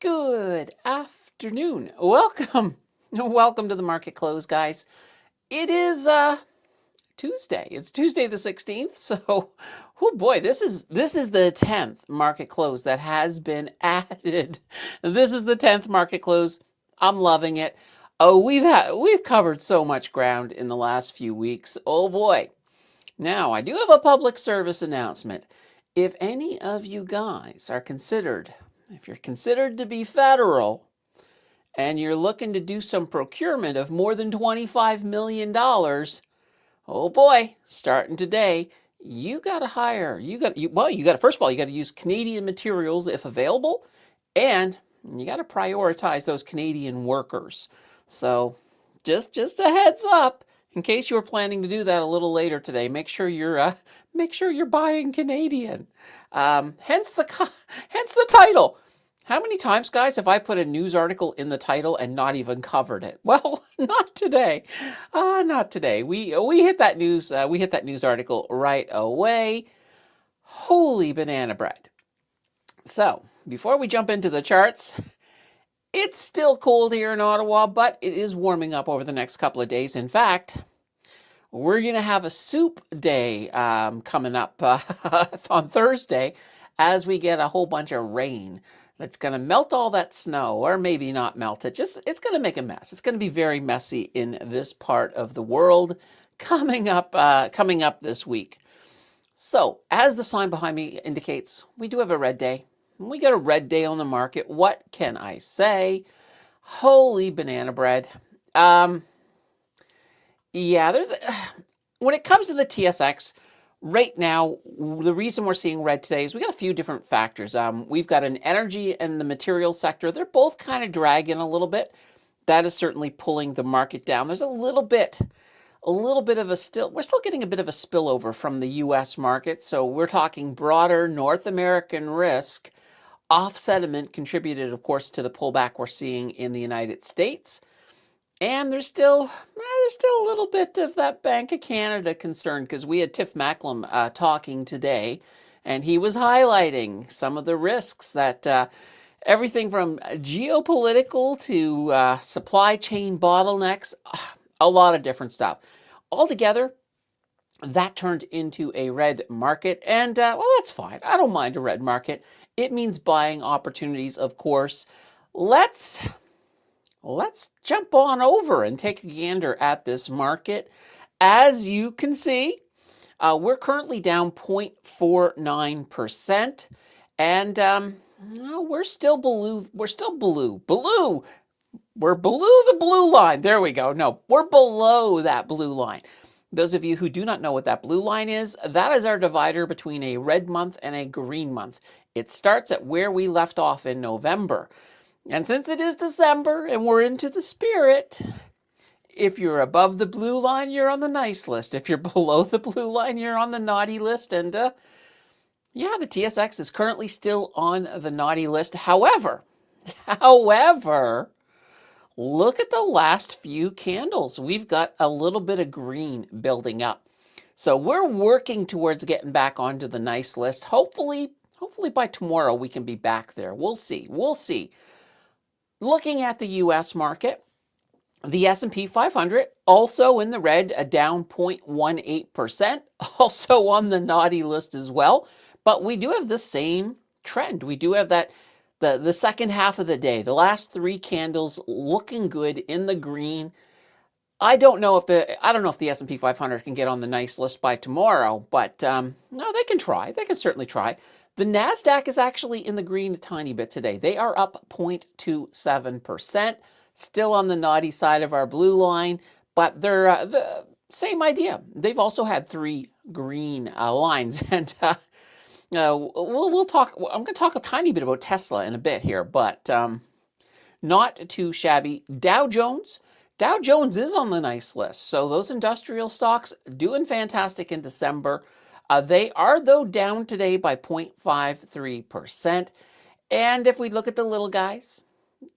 Good afternoon. Welcome. Welcome to the market close, guys. It is Tuesday. It's Tuesday the 16th. So, oh boy, this is the 10th market close that has been added. This is the 10th market close. I'm loving it. Oh, we've covered so much ground in the last few weeks. Oh boy. Now, I do have a public service announcement. If any of you guys are if you're considered to be federal and you're looking to do some procurement of more than $25 million, oh boy, starting today, you got to hire. First of all, you got to use Canadian materials if available, and you got to prioritize those Canadian workers. So, just a heads up, in case you were planning to do that a little later today, make sure you're buying Canadian. Hence the title. How many times, guys, have I put a news article in the title and not even covered it? Well, not today. Not today. We hit that news article right away. Holy banana bread. So, before we jump into the charts, it's still cold here in Ottawa, but it is warming up over the next couple of days. In fact, we're going to have a soup day coming up on Thursday as we get a whole bunch of rain. That's going to melt all that snow, or maybe not melt it. It's going to make a mess. It's going to be very messy in this part of the world coming up this week. So, as the sign behind me indicates, we do have a red day. We got a red day on the market. What can I say? Holy banana bread. Yeah, when it comes to the TSX, right now, the reason we're seeing red today is we got a few different factors. We've got an energy and the materials sector. They're both kind of dragging a little bit. That is certainly pulling the market down. There's a little bit of we're still getting a bit of a spillover from the US market. So we're talking broader North American risk. Off sentiment contributed, of course, to the pullback we're seeing in the United States. And there's still a little bit of that Bank of Canada concern, because we had Tiff Macklem talking today, and he was highlighting some of the risks that everything from geopolitical to supply chain bottlenecks, a lot of different stuff. Altogether, that turned into a red market, and well, that's fine. I don't mind a red market. It means buying opportunities, of course. Let's jump on over and take a gander at this market. As you can see, we're currently down 0.49%, and we're still below the blue line. There we go. No, we're below that blue line. Those of you who do not know what that blue line is, that is our divider between a red month and a green month. It starts at where we left off in November. And since it is December and we're into the spirit, if you're above the blue line, you're on the nice list. If you're below the blue line, you're on the naughty list. And yeah, the TSX is currently still on the naughty list. However, look at the last few candles. We've got a little bit of green building up. So we're working towards getting back onto the nice list. Hopefully by tomorrow we can be back there. We'll see. Looking at the US market, the S&P 500 also in the red, down 0.18%, also on the naughty list as well. But we do have the same trend. We do have that the second half of the day, the last three candles looking good in the green. I don't know if the S&P 500 can get on the nice list by tomorrow, but no, they can try. They can certainly try. The NASDAQ is actually in the green a tiny bit today. They are up 0.27%, still on the naughty side of our blue line, but they're the same idea. They've also had three green lines, and we'll talk. I'm going to talk a tiny bit about Tesla in a bit here, but not too shabby. Dow Jones is on the nice list, so those industrial stocks doing fantastic in December. They are, though, down today by 0.53%. And if we look at the little guys,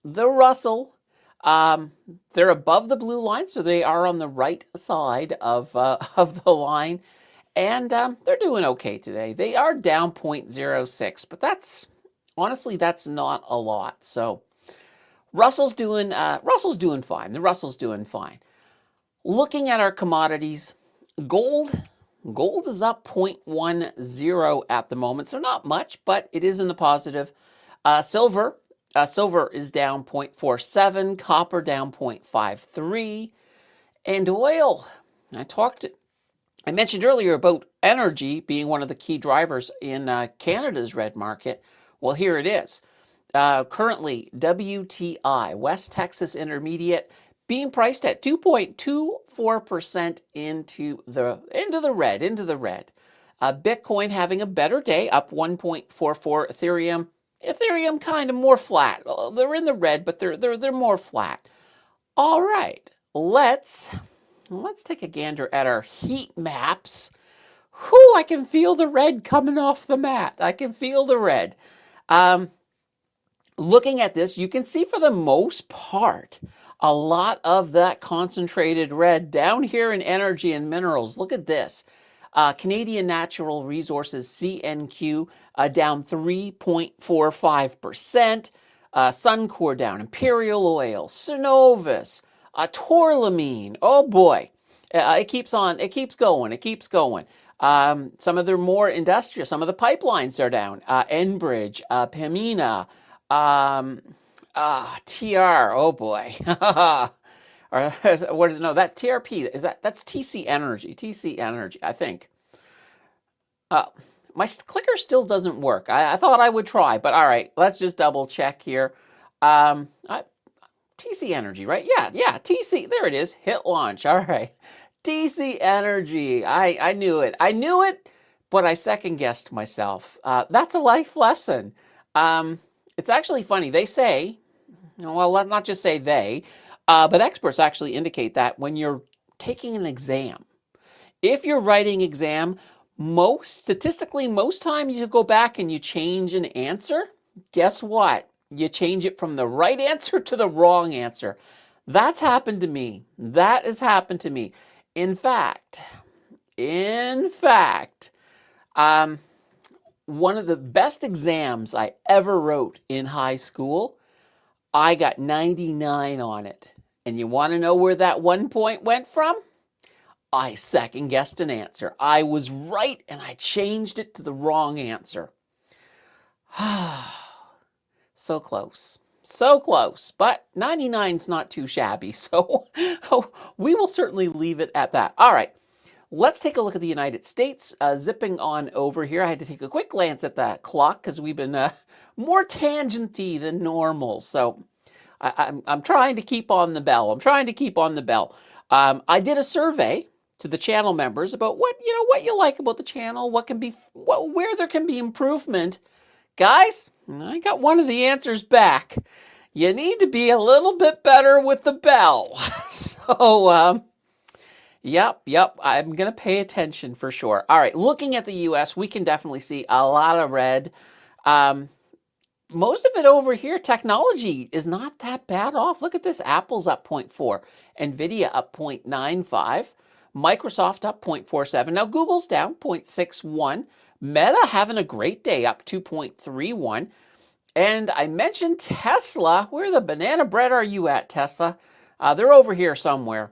the Russell, they're above the blue line, so they are on the right side of the line. And they're doing okay today. They are down 0.06, but that's Honestly, that's not a lot. So Russell's doing fine. The Russell's doing fine. Looking at our commodities, gold is up 0.10 at the moment, so not much, but it is in the positive. Silver is down 0.47, copper down 0.53, and oil. I mentioned earlier about energy being one of the key drivers in Canada's red market. Well, here it is. Currently, WTI, West Texas Intermediate, being priced at 2.24% into the red. Bitcoin having a better day, up 1.44. Ethereum kind of more flat. They're in the red, but they're more flat. All right, let's take a gander at our heat maps. Whew, I can feel the red coming off the mat. I can feel the red. Looking at this, you can see for the most part, a lot of that concentrated red down here in energy and minerals. Look at this. Canadian Natural Resources, CNQ, down 3.45%. Suncor down, Imperial Oil, Cenovus, Tourmaline. Oh boy, it keeps going. Some of their more industrial, some of the pipelines are down. Enbridge, Pembina, TR. Oh boy. Or what is it? No, that's TRP. That's TC Energy, I think. My clicker still doesn't work. I thought I would try, but all right, let's just double check here. TC Energy, right? Yeah, TC. There it is. Hit launch. All right. TC Energy. I knew it. But I second guessed myself. That's a life lesson. It's actually funny. They say, well, let's not just say they, but experts actually indicate that when you're taking an exam, if you're writing exam, statistically, most time you go back and you change an answer, guess what? You change it from the right answer to the wrong answer. That's happened to me. That has happened to me. In fact, one of the best exams I ever wrote in high school, I got 99 on it. And you want to know where that 1 point went from? I second guessed an answer. I was right and I changed it to the wrong answer. So close. But 99's not too shabby. So we will certainly leave it at that. All right. Let's take a look at the United States. Zipping on over here, I had to take a quick glance at that clock because we've been more tangenty than normal. So I'm trying to keep on the bell. I did a survey to the channel members about what you like about the channel, where there can be improvement. Guys, I got one of the answers back. You need to be a little bit better with the bell. So, Yep. I'm going to pay attention for sure. All right. Looking at the U.S., we can definitely see a lot of red. Most of it over here, technology is not that bad off. Look at this. Apple's up 0.4. NVIDIA up 0.95. Microsoft up 0.47. Now, Google's down 0.61. Meta having a great day, up 2.31. And I mentioned Tesla. Where the banana bread are you at, Tesla? They're over here somewhere.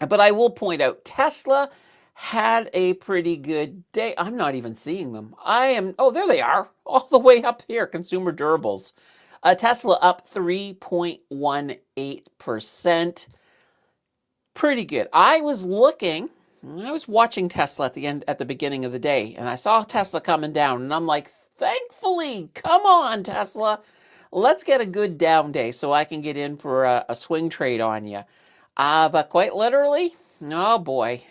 But I will point out, Tesla had a pretty good day. I'm not even seeing them. Oh, there they are, all the way up here, consumer durables. Tesla up 3.18%. Pretty good. I was watching Tesla at the beginning of the day, and I saw Tesla coming down, and I'm like, thankfully, come on, Tesla. Let's get a good down day so I can get in for a swing trade on you. But quite literally, oh boy,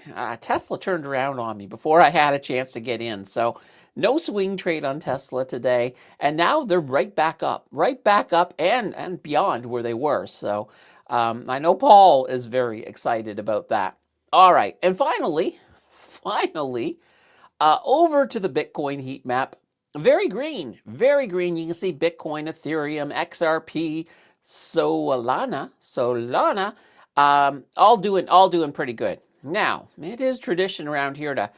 Tesla turned around on me before I had a chance to get in. So no swing trade on Tesla today. And now they're right back up and beyond where they were. So I know Paul is very excited about that. All right. And finally, over to the Bitcoin heat map. Very green. You can see Bitcoin, Ethereum, XRP, Solana, all doing pretty good. Now, it is tradition around here to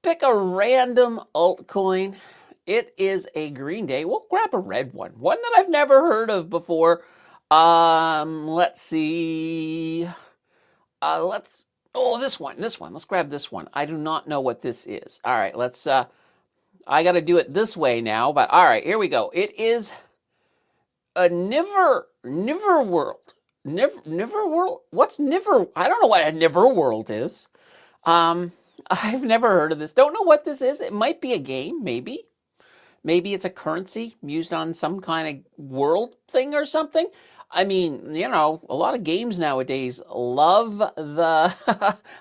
pick a random altcoin It is a green day. We'll grab a red one that I've never heard of before. Let's see. This one. Let's grab this one. I do not know what this is. All right, let's, I got to do it this way now, but all right, here we go. It is a Niver World. Niver World? What's Niver? I don't know what a Niver World is. I've never heard of this. Don't know what this is. It might be a game, maybe. Maybe it's a currency used on some kind of world thing or something. I mean, you know, a lot of games nowadays love the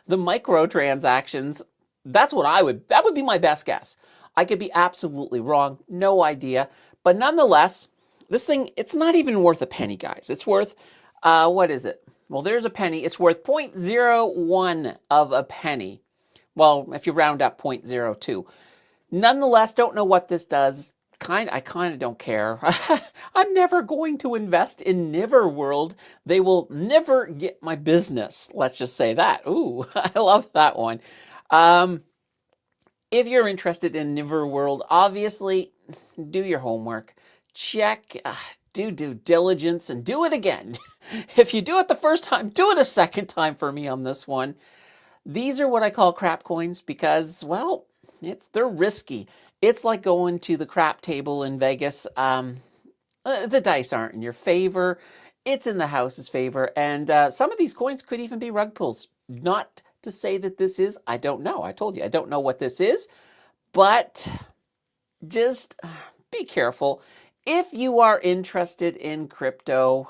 the microtransactions. That would be my best guess. I could be absolutely wrong, no idea. But nonetheless, this thing, it's not even worth a penny, guys. It's worth, what is it? Well, there's a penny. It's worth 0.01 of a penny. Well, if you round up 0.02. Nonetheless, don't know what this does. I kind of don't care. I'm never going to invest in Niver World. They will never get my business. Let's just say that. Ooh, I love that one. If you're interested in Niver World, obviously, do your homework. Check, do due diligence, and do it again. If you do it the first time, do it a second time for me on this one. These are what I call crap coins because, well, they're risky. It's like going to the crap table in Vegas. The dice aren't in your favor. It's in the house's favor. And some of these coins could even be rug pulls. Not to say that this is, I don't know. I told you, I don't know what this is. But just be careful. If you are interested in crypto,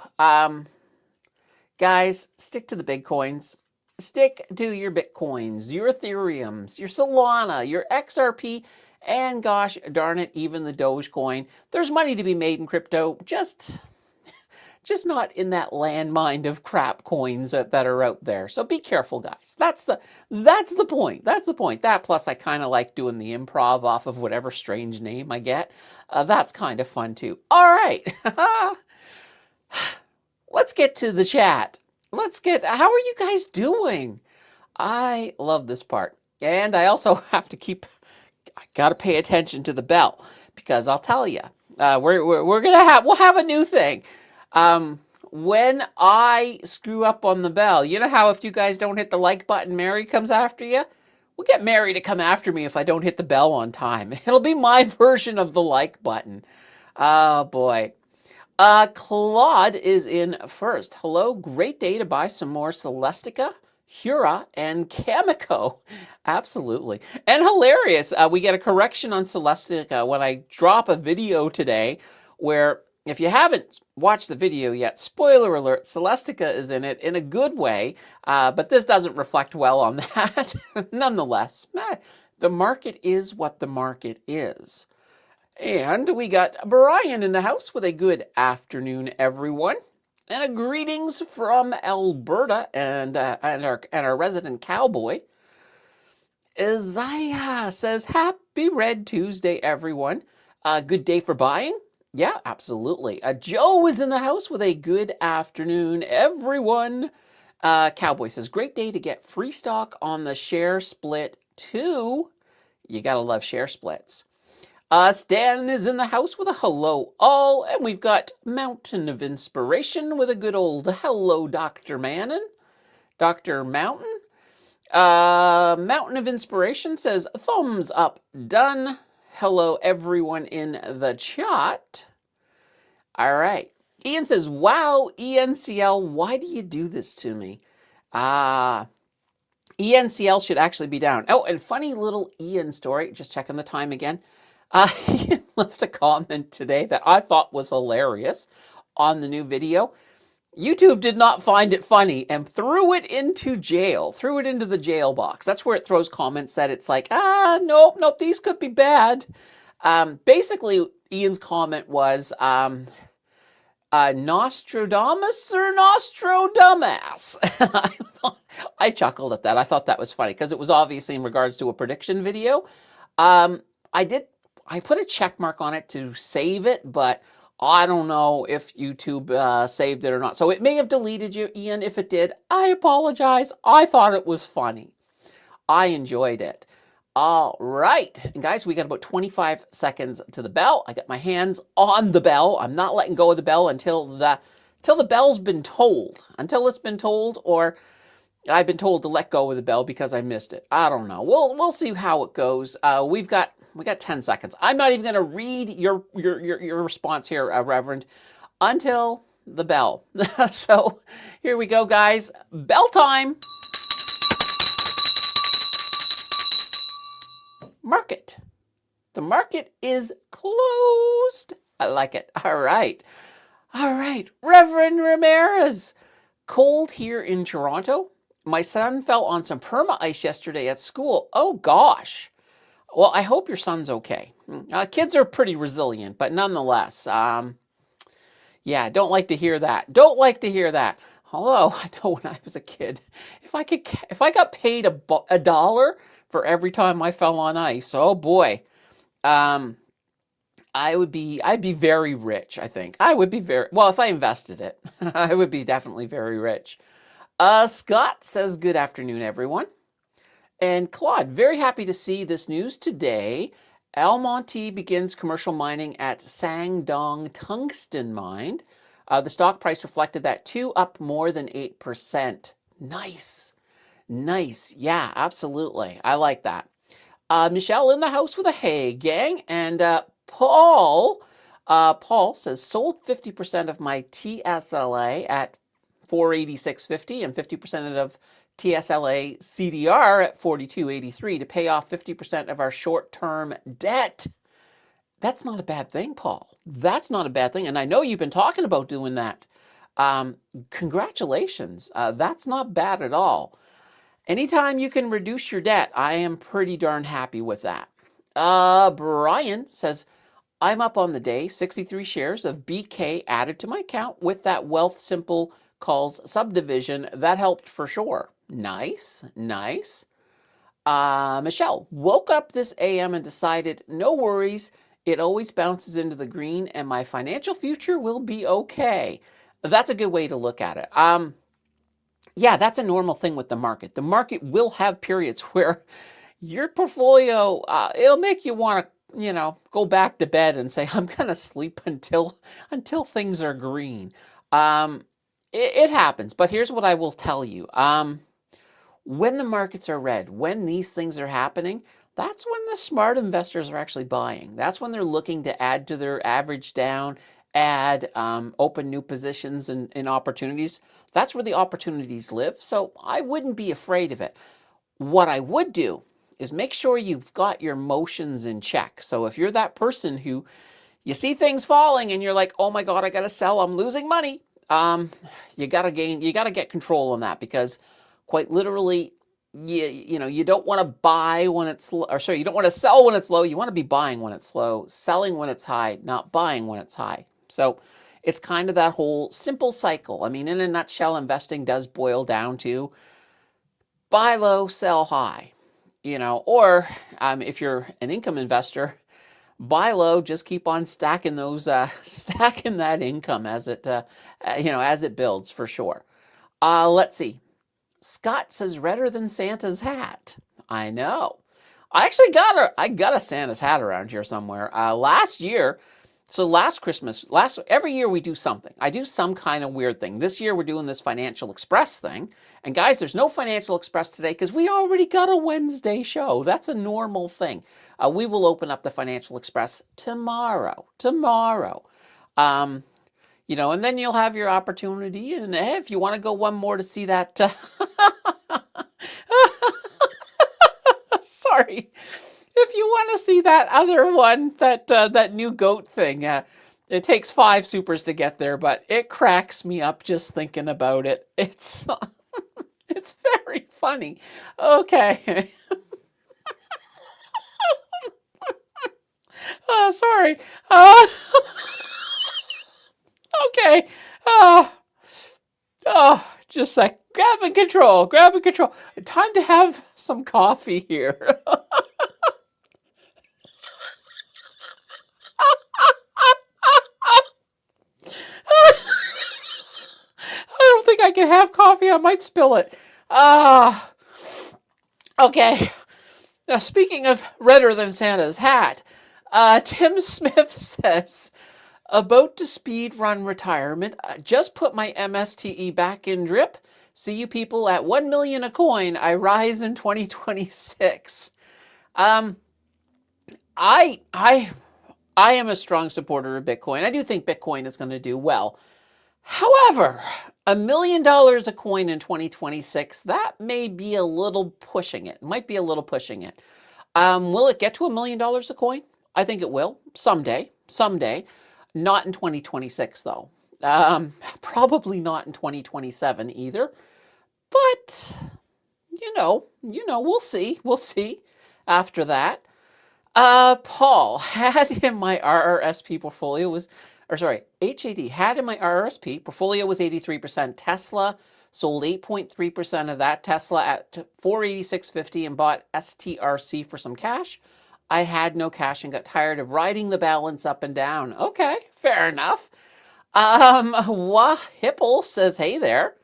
guys, stick to the big coins. Stick to your Bitcoins, your Ethereums, your Solana, your XRP, and gosh darn it, even the Dogecoin. There's money to be made in crypto, just not in that landmine of crap coins that are out there. So be careful, guys. That's the point. That's the point. That plus I kind of like doing the improv off of whatever strange name I get. That's kind of fun too. All right. Let's get to the chat. How are you guys doing? I love this part. And I also have to I got to pay attention to the bell because I'll tell you, we'll have a new thing. When I screw up on the bell, you know how if you guys don't hit the like button, Mary comes after you? We'll get Mary to come after me if I don't hit the bell on time. It'll be my version of the like button. Oh boy. Claude is in first. Hello, great day to buy some more Celestica, Hura, and Cameco. Absolutely. And hilarious, we get a correction on Celestica when I drop a video today where, if you haven't watched the video yet, spoiler alert, Celestica is in it in a good way, but this doesn't reflect well on that. Nonetheless, the market is what the market is. And we got Brian in the house with a good afternoon, everyone. And a greetings from Alberta and our resident cowboy. Isaiah says, happy Red Tuesday, everyone. Good day for buying? Yeah, absolutely. Joe is in the house with a good afternoon, everyone. Cowboy says, great day to get free stock on the share split too. You gotta love share splits. Stan is in the house with a hello all, and we've got Mountain of Inspiration with a good old hello, Dr. Mannon. Dr. Mountain. Mountain of Inspiration says, thumbs up, done. Hello, everyone in the chat. All right. Ian says, wow, ENCL, why do you do this to me? ENCL should actually be down. Oh, and funny little Ian story, just checking the time again. He left a comment today that I thought was hilarious on the new video. YouTube did not find it funny and threw it into jail, threw it into the jail box. That's where it throws comments that it's like, nope, these could be bad. Basically, Ian's comment was, Nostradamus or Nostrodumbass? I chuckled at that. I thought that was funny because it was obviously in regards to a prediction video. I put a check mark on it to save it, but I don't know if YouTube saved it or not. So it may have deleted you, Ian. If it did, I apologize. I thought it was funny. I enjoyed it. All right. And guys, we got about 25 seconds to the bell. I got my hands on the bell. I'm not letting go of the bell until the bell's been tolled. Until it's been tolled, or I've been told to let go of the bell because I missed it. I don't know. We'll see how it goes. We got 10 seconds. I'm not even going to read your response here, Reverend, until the bell. So here we go, guys. Bell time. Market. The market is closed. I like it. All right. All right. Reverend Ramirez. Cold here in Toronto. My son fell on some perma ice yesterday at school. Oh, gosh. Well, I hope your son's okay. Kids are pretty resilient, but nonetheless, yeah, don't like to hear that. Don't like to hear that. Although, I know when I was a kid, if I got paid $1 for every time I fell on ice, oh boy, I'd be very rich, I think. I would be well, if I invested it, I would be definitely very rich. Scott says, good afternoon, everyone. And Claude, very happy to see this news today. Almonte begins commercial mining at Sangdong Tungsten Mine. The stock price reflected that too, up more than 8%. Nice. Nice. Yeah, absolutely. I like that. Michelle in the house with a hey, gang. And Paul says, sold 50% of my TSLA at 486.50 and 50% of TSLA CDR at 42.83 to pay off 50% of our short-term debt. That's not a bad thing, Paul. That's not a bad thing. And I know you've been talking about doing that. Congratulations. That's not bad at all. Anytime you can reduce your debt, I am pretty darn happy with that. Brian says, I'm up on the day, 63 shares of BK added to my account with that Wealthsimple calls subdivision. That helped for sure. Nice, nice. Michelle, woke up this AM and decided, no worries, it always bounces into the green and my financial future will be okay. That's a good way to look at it. Yeah, that's a normal thing with the market. The market will have periods where your portfolio, it'll make you want to, go back to bed and say, I'm going to sleep until things are green. It happens, but here's what I will tell you. When the markets are red, when these things are happening, that's when the smart investors are actually buying. That's when they're looking to add to their average down, open new positions and opportunities. That's where the opportunities live. So I wouldn't be afraid of it. What I would do is make sure you've got your emotions in check. So if you're that person who you see things falling and you're like, oh my God, I got to sell, I'm losing money. You got to get control on that, because quite literally, you don't want to buy when it's low, or sorry, you don't want to sell when it's low. You want to be buying when it's low, selling when it's high, not buying when it's high. So it's kind of that whole simple cycle. I mean, in a nutshell, investing does boil down to buy low, sell high, or if you're an income investor, buy low, just keep on stacking stacking that income as it builds for sure. Let's see. Scott says redder than Santa's hat. I know. I actually got a Santa's hat around here somewhere. Last Christmas, every year we do something. I do some kind of weird thing. This year we're doing this Financial Express thing. And guys, there's no Financial Express today because we already got a Wednesday show. That's a normal thing. We will open up the Financial Express tomorrow. And then you'll have your opportunity. And if you want to go one more to see that, sorry. If you want to see that other one, that new goat thing, it takes 5 supers to get there, but it cracks me up just thinking about it. It's it's very funny. Okay. Oh, sorry. Okay. Just like grabbing control. Time to have some coffee here. I don't think I can have coffee. I might spill it. Okay. Now, speaking of redder than Santa's hat, Tim Smith says, about to speed run retirement. Just put my MSTE back in drip. See you people at 1 million a coin. I rise in 2026. Um, I am a strong supporter of Bitcoin. I do think Bitcoin is going to do well. However, $1 million a coin in 2026, that may be a little pushing it. Might be a little pushing it. Will it get to $1 million a coin? I think it will someday. Someday. Not in 2026, though. Probably not in 2027 either. But we'll see. We'll see after that. Paul had in my RRSP portfolio was, or sorry, HAD had in my RRSP portfolio was 83% Tesla. Sold 8.3% of that Tesla at $486.50 and bought STRC for some cash. I had no cash and got tired of riding the balance up and down. Okay, fair enough. Hipple says, hey there.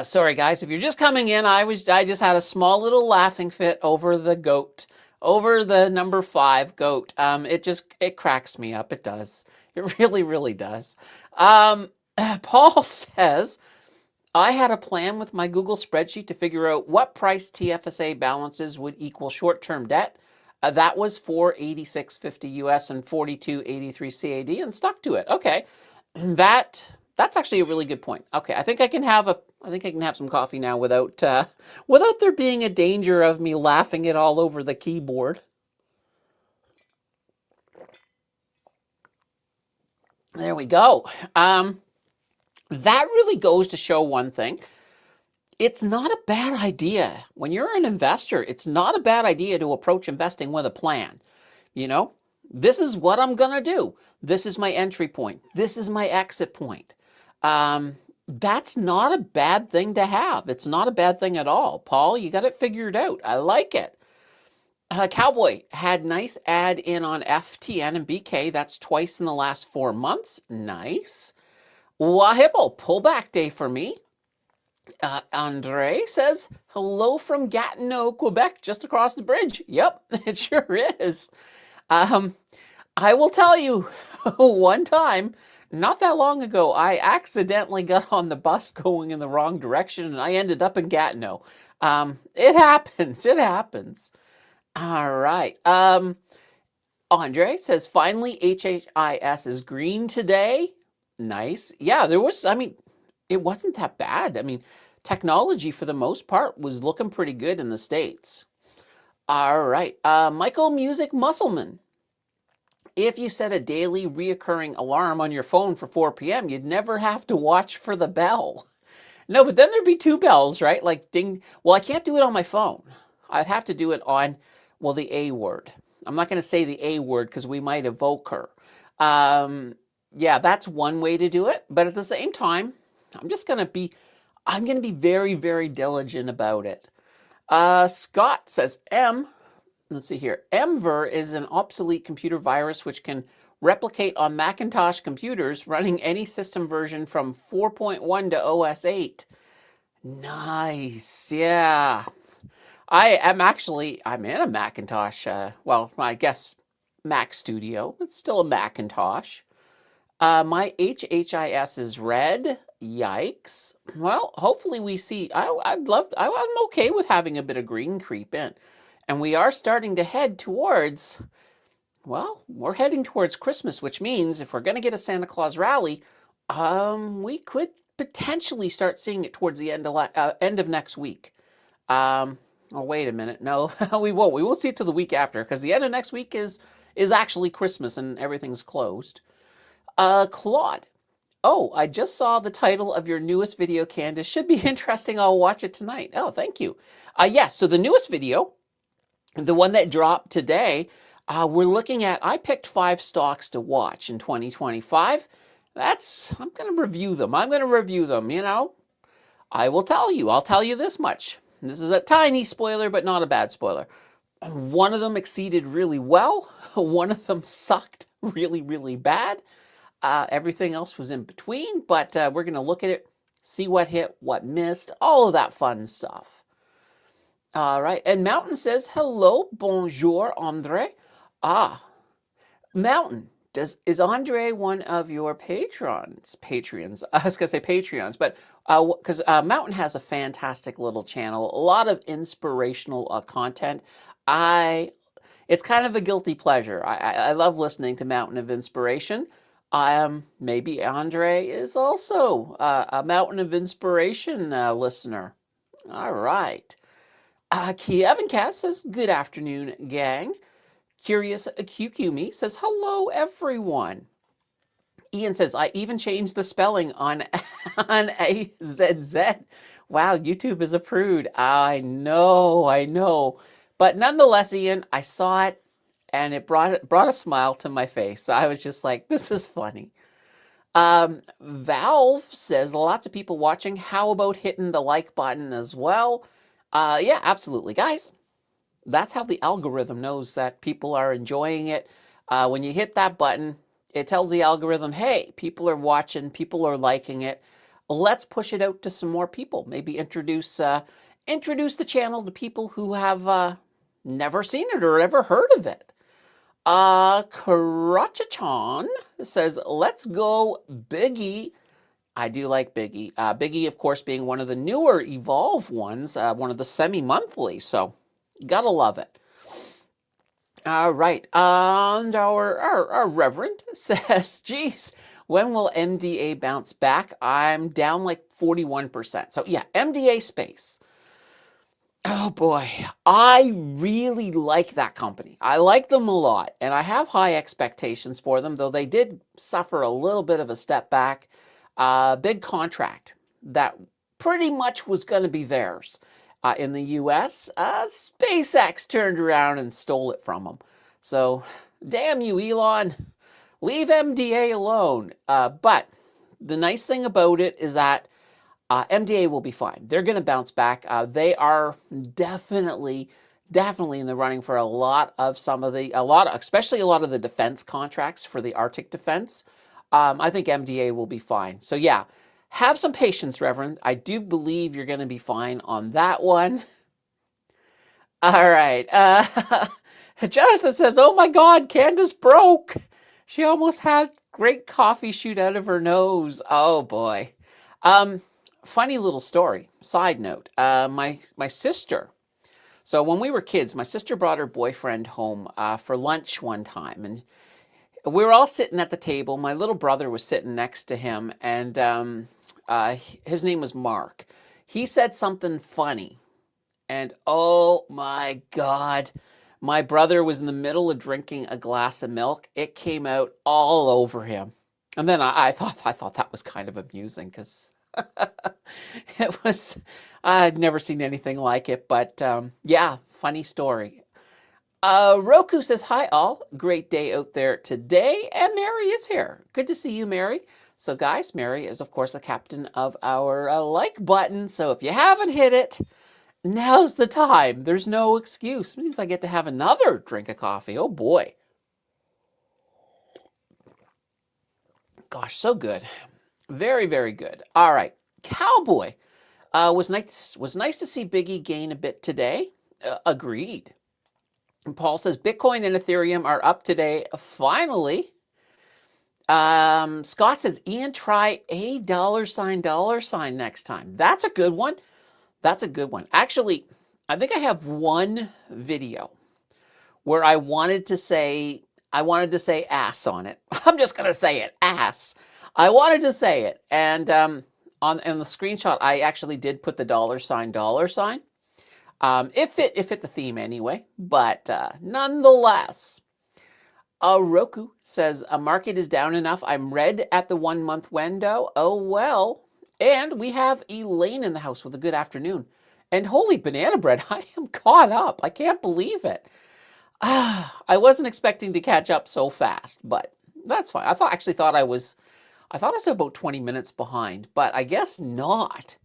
Sorry guys, if you're just coming in, I just had a small little laughing fit over the goat, over the number 5 goat. It cracks me up. It does. It really, really does. Paul says, I had a plan with my Google spreadsheet to figure out what price TFSA balances would equal short-term debt. That was $486.50 US and $42.83 CAD, and stuck to it. Okay, that's actually a really good point. Okay, I think I can have some coffee now without there being a danger of me laughing it all over the keyboard. There we go. That really goes to show one thing. It's not a bad idea. When you're an investor, it's not a bad idea to approach investing with a plan. This is what I'm going to do. This is my entry point. This is my exit point. That's not a bad thing to have. It's not a bad thing at all. Paul, you got it figured out. I like it. Cowboy had nice add in on FTN and BK. That's twice in the last 4 months. Nice. Wahipple, pullback day for me. Andre says, hello from Gatineau, Quebec, just across the bridge. Yep, it sure is. I will tell you, one time, not that long ago, I accidentally got on the bus going in the wrong direction, and I ended up in Gatineau. It happens. It happens. All right. Andre says, finally, HHIS is green today. Nice. Yeah, it wasn't that bad. Technology, for the most part, was looking pretty good in the States. All right. Michael Music Muscleman. If you set a daily reoccurring alarm on your phone for 4 p.m., you'd never have to watch for the bell. No, but then there'd be 2 bells, right? Like ding. Well, I can't do it on my phone. I'd have to do it on, the A word. I'm not going to say the A word because we might evoke her. Yeah, that's one way to do it. But at the same time, I'm going to be very, very diligent about it. Scott says, let's see here. MVer is an obsolete computer virus which can replicate on Macintosh computers running any system version from 4.1 to OS 8. Nice. Yeah. I'm in a Macintosh. I guess Mac Studio. It's still a Macintosh. My HHIS is red. Yikes. Well, hopefully we see. I'm okay with having a bit of green creep in. And we are starting to head towards, we're heading towards Christmas, which means if we're going to get a Santa Claus rally, we could potentially start seeing it towards the end of next week. Wait a minute. No, we won't. We won't see it till the week after because the end of next week is actually Christmas and everything's closed. Claude. Oh, I just saw the title of your newest video, Candace. Should be interesting. I'll watch it tonight. Oh, thank you. Yes, so the newest video, the one that dropped today, we're looking at, I picked 5 stocks to watch in 2025. I'm going to review them. I will tell you. I'll tell you this much. This is a tiny spoiler, but not a bad spoiler. One of them exceeded really well. One of them sucked really, really bad. Everything else was in between, but we're going to look at it, see what hit, what missed, all of that fun stuff. All right. And Mountain says, hello, bonjour, Andre. Ah, Mountain, is Andre one of your patrons? Patreons. I was gonna say Patreons, but because Mountain has a fantastic little channel, a lot of inspirational content. I It's kind of a guilty pleasure. I love listening to Mountain of Inspiration. Maybe Andre is also a Mountain of Inspiration listener. All right. Kevin Cass says, good afternoon, gang. Curious QQ says, hello, everyone. Ian says, I even changed the spelling on, on AZZ. Wow, YouTube is a prude. I know. But nonetheless, Ian, I saw it and it brought a smile to my face. I was just like, this is funny. Valve says, lots of people watching. How about hitting the like button as well? Yeah, absolutely. Guys, that's how the algorithm knows that people are enjoying it. When you hit that button, it tells the algorithm, hey, people are watching, people are liking it. Let's push it out to some more people. Maybe introduce the channel to people who have never seen it or ever heard of it. Karachachan says, let's go Biggie. I do like Biggie. Biggie, of course, being one of the newer Evolve ones, one of the semi-monthly, so gotta love it. All right, and our Reverend says, geez, when will MDA bounce back? I'm down like 41%. So yeah, MDA space. Oh boy, I really like that company. I like them a lot, and I have high expectations for them, though they did suffer a little bit of a step back. Big contract that pretty much was going to be theirs in the US. SpaceX turned around and stole it from them. So, damn you, Elon. Leave MDA alone. But the nice thing about it is that MDA will be fine. They're going to bounce back. They are definitely in the running for especially a lot of the defense contracts for the Arctic defense. I think MDA will be fine. So yeah, have some patience, Reverend. I do believe you're going to be fine on that one. All right. Jonathan says, oh my God, Candace broke. She almost had great coffee shoot out of her nose. Oh boy. Funny little story. Side note. My sister. So when we were kids, my sister brought her boyfriend home for lunch one time, and we were all sitting at the table. My little brother was sitting next to him, and his name was Mark. He said something funny, and oh my God, my brother was in the middle of drinking a glass of milk. It came out all over him. And then I thought that was kind of amusing because it was, I'd never seen anything like it. But yeah, funny story. Roku says, hi all, great day out there today. And Mary is here. Good to see you, Mary. So guys, Mary is of course the captain of our like button. So if you haven't hit it, now's the time. There's no excuse. It means I get to have another drink of coffee. Oh boy. Gosh, so good. Very, very good. All right. Cowboy. Was nice to see Biggie gain a bit today. Agreed. And Paul says Bitcoin and Ethereum are up today. Finally. Scott says, Ian, try a $sign next time. That's a good one. That's a good one. Actually, I think I have one video where I wanted to say ass on it. I'm just going to say it, ass. I wanted to say it. And on the screenshot, I actually did put the $sign. It fit the theme anyway, but nonetheless. Roku says, a market is down enough. I'm red at the 1 month window. Oh, well. And we have Elaine in the house with a good afternoon. And holy banana bread, I am caught up. I can't believe it. I wasn't expecting to catch up so fast, but that's fine. I thought I was about 20 minutes behind, but I guess not.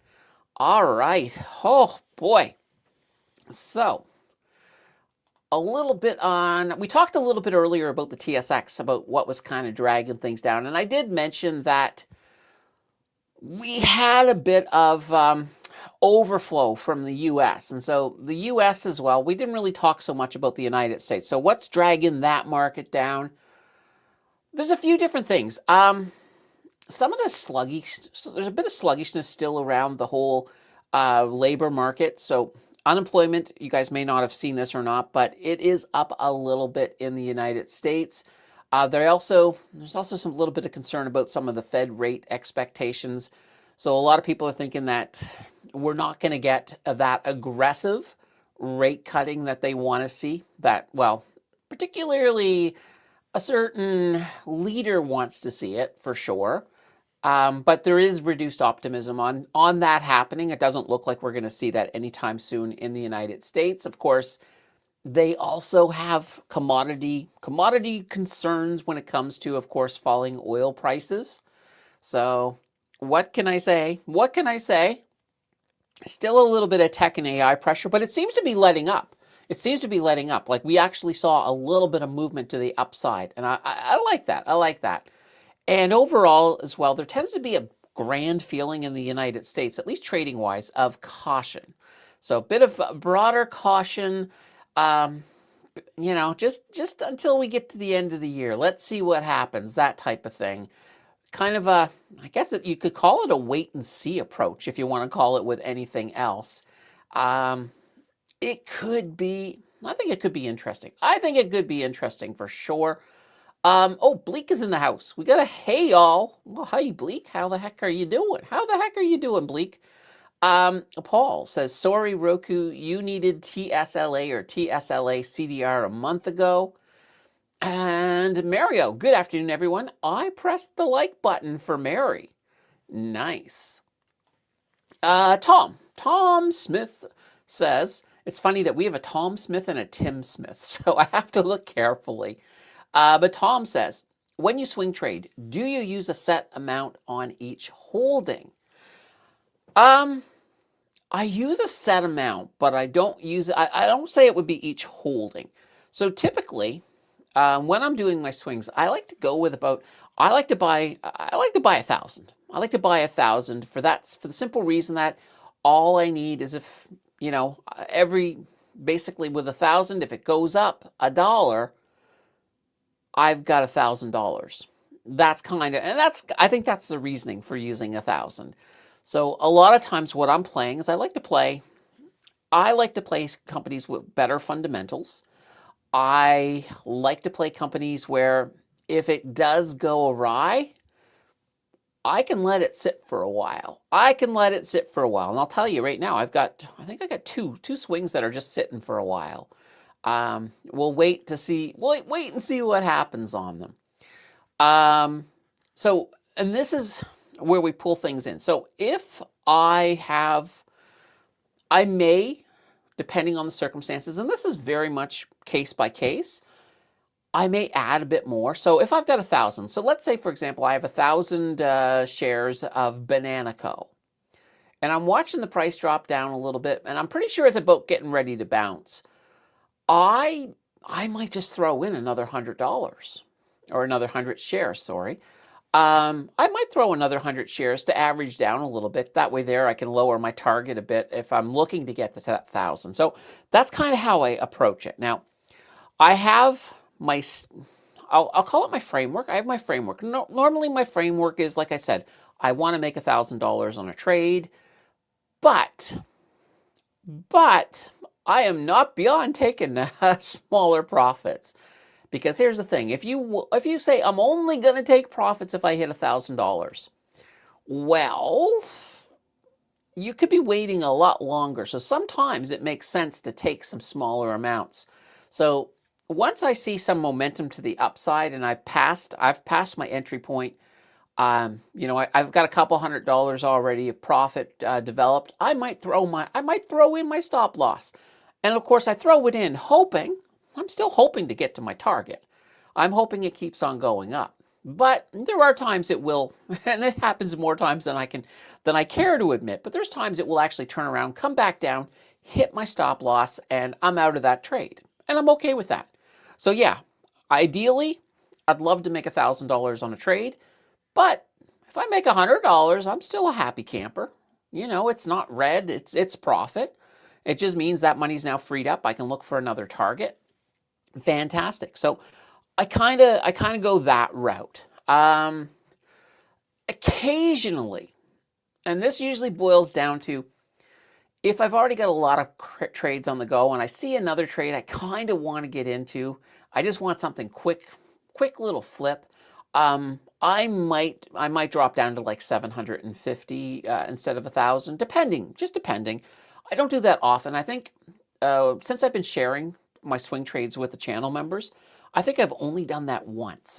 All right. Oh, boy. So, we talked a little bit earlier about the TSX, about what was kind of dragging things down. And I did mention that we had a bit of overflow from the US. And so the US as well, we didn't really talk so much about the United States. So what's dragging that market down? There's a few different things. Some of the there's a bit of sluggishness still around the whole labor market. So unemployment, you guys may not have seen this or not, but it is up a little bit in the United States. There's also some little bit of concern about some of the Fed rate expectations. So a lot of people are thinking that we're not going to get that aggressive rate cutting that they want to see. That, well, particularly a certain leader wants to see it for sure. But there is reduced optimism on that happening. It doesn't look like we're going to see that anytime soon in the United States. Of course, they also have commodity concerns when it comes to, of course, falling oil prices. So what can I say? What can I say? Still a little bit of tech and AI pressure, but it seems to be letting up. It seems to be letting up. Like we actually saw a little bit of movement to the upside, and I like that. I like that. And overall as well, there tends to be a grand feeling in the United States, at least trading wise, of caution. So a bit of broader caution, just until we get to the end of the year. Let's see what happens, that type of thing. Kind of a, I guess you could call it a wait and see approach if you want to call it with anything else. It could be, I think it could be interesting. I think it could be interesting for sure. Oh, Bleak is in the house. We got a hey y'all. Well, hey Bleak, how the heck are you doing? How the heck are you doing, Bleak? Paul says, sorry, Roku, you needed TSLA or TSLA CDR a month ago. And Mario, good afternoon, everyone. I pressed the like button for Mary. Nice. Tom Smith says, it's funny that we have a Tom Smith and a Tim Smith, so I have to look carefully. But Tom says, when you swing trade, do you use a set amount on each holding? I use a set amount, but I don't use it. I don't say it would be each holding. So typically, when I'm doing my swings, I like to go with I like to buy 1,000. I like to buy 1,000 for the simple reason that all I need is basically with 1,000, if it goes up $1, I've got $1,000. I think that's the reasoning for using 1,000. So a lot of times what I'm playing is I like to play companies with better fundamentals. I like to play companies where if it does go awry, I can let it sit for a while. And I'll tell you right now, I think I got two swings that are just sitting for a while. We'll wait and see what happens on them. And this is where we pull things in. So if I may, depending on the circumstances, and this is very much case by case, I may add a bit more. So if I've got 1,000, so let's say, for example, I have 1,000 shares of Banana Co. And I'm watching the price drop down a little bit, and I'm pretty sure it's about getting ready to bounce. I might just throw in another $100 or another 100 shares, sorry. I might throw another 100 shares to average down a little bit. That way there I can lower my target a bit if I'm looking to get to that 1,000. So that's kind of how I approach it. Now, I have I'll call it my framework. I have my framework. Normally my framework is, like I said, I want to make $1,000 on a trade, but I am not beyond taking smaller profits. Because here's the thing, if you say I'm only going to take profits if I hit $1,000, well, you could be waiting a lot longer. So sometimes it makes sense to take some smaller amounts. So once I see some momentum to the upside and I've passed my entry point, I've got a couple $100 already of profit developed. I might throw in my stop loss, and of course I throw it in I'm still hoping to get to my target. I'm hoping it keeps on going up. But there are times it will, and it happens more times than I care to admit, but there's times it will actually turn around, come back down, hit my stop loss, and I'm out of that trade. And I'm okay with that. So yeah, ideally, I'd love to make $1,000 on a trade, but if I make $100, I'm still a happy camper. it's not red, it's profit. It just means that money's now freed up. I can look for another target. Fantastic. So I kind of go that route. Occasionally, and this usually boils down to if I've already got a lot of trades on the go and I see another trade I kind of want to get into, I just want something quick little flip. I might drop down to like 750 instead of 1,000, depending. I don't do that often. I think since I've been sharing my swing trades with the channel members, I think I've only done that once.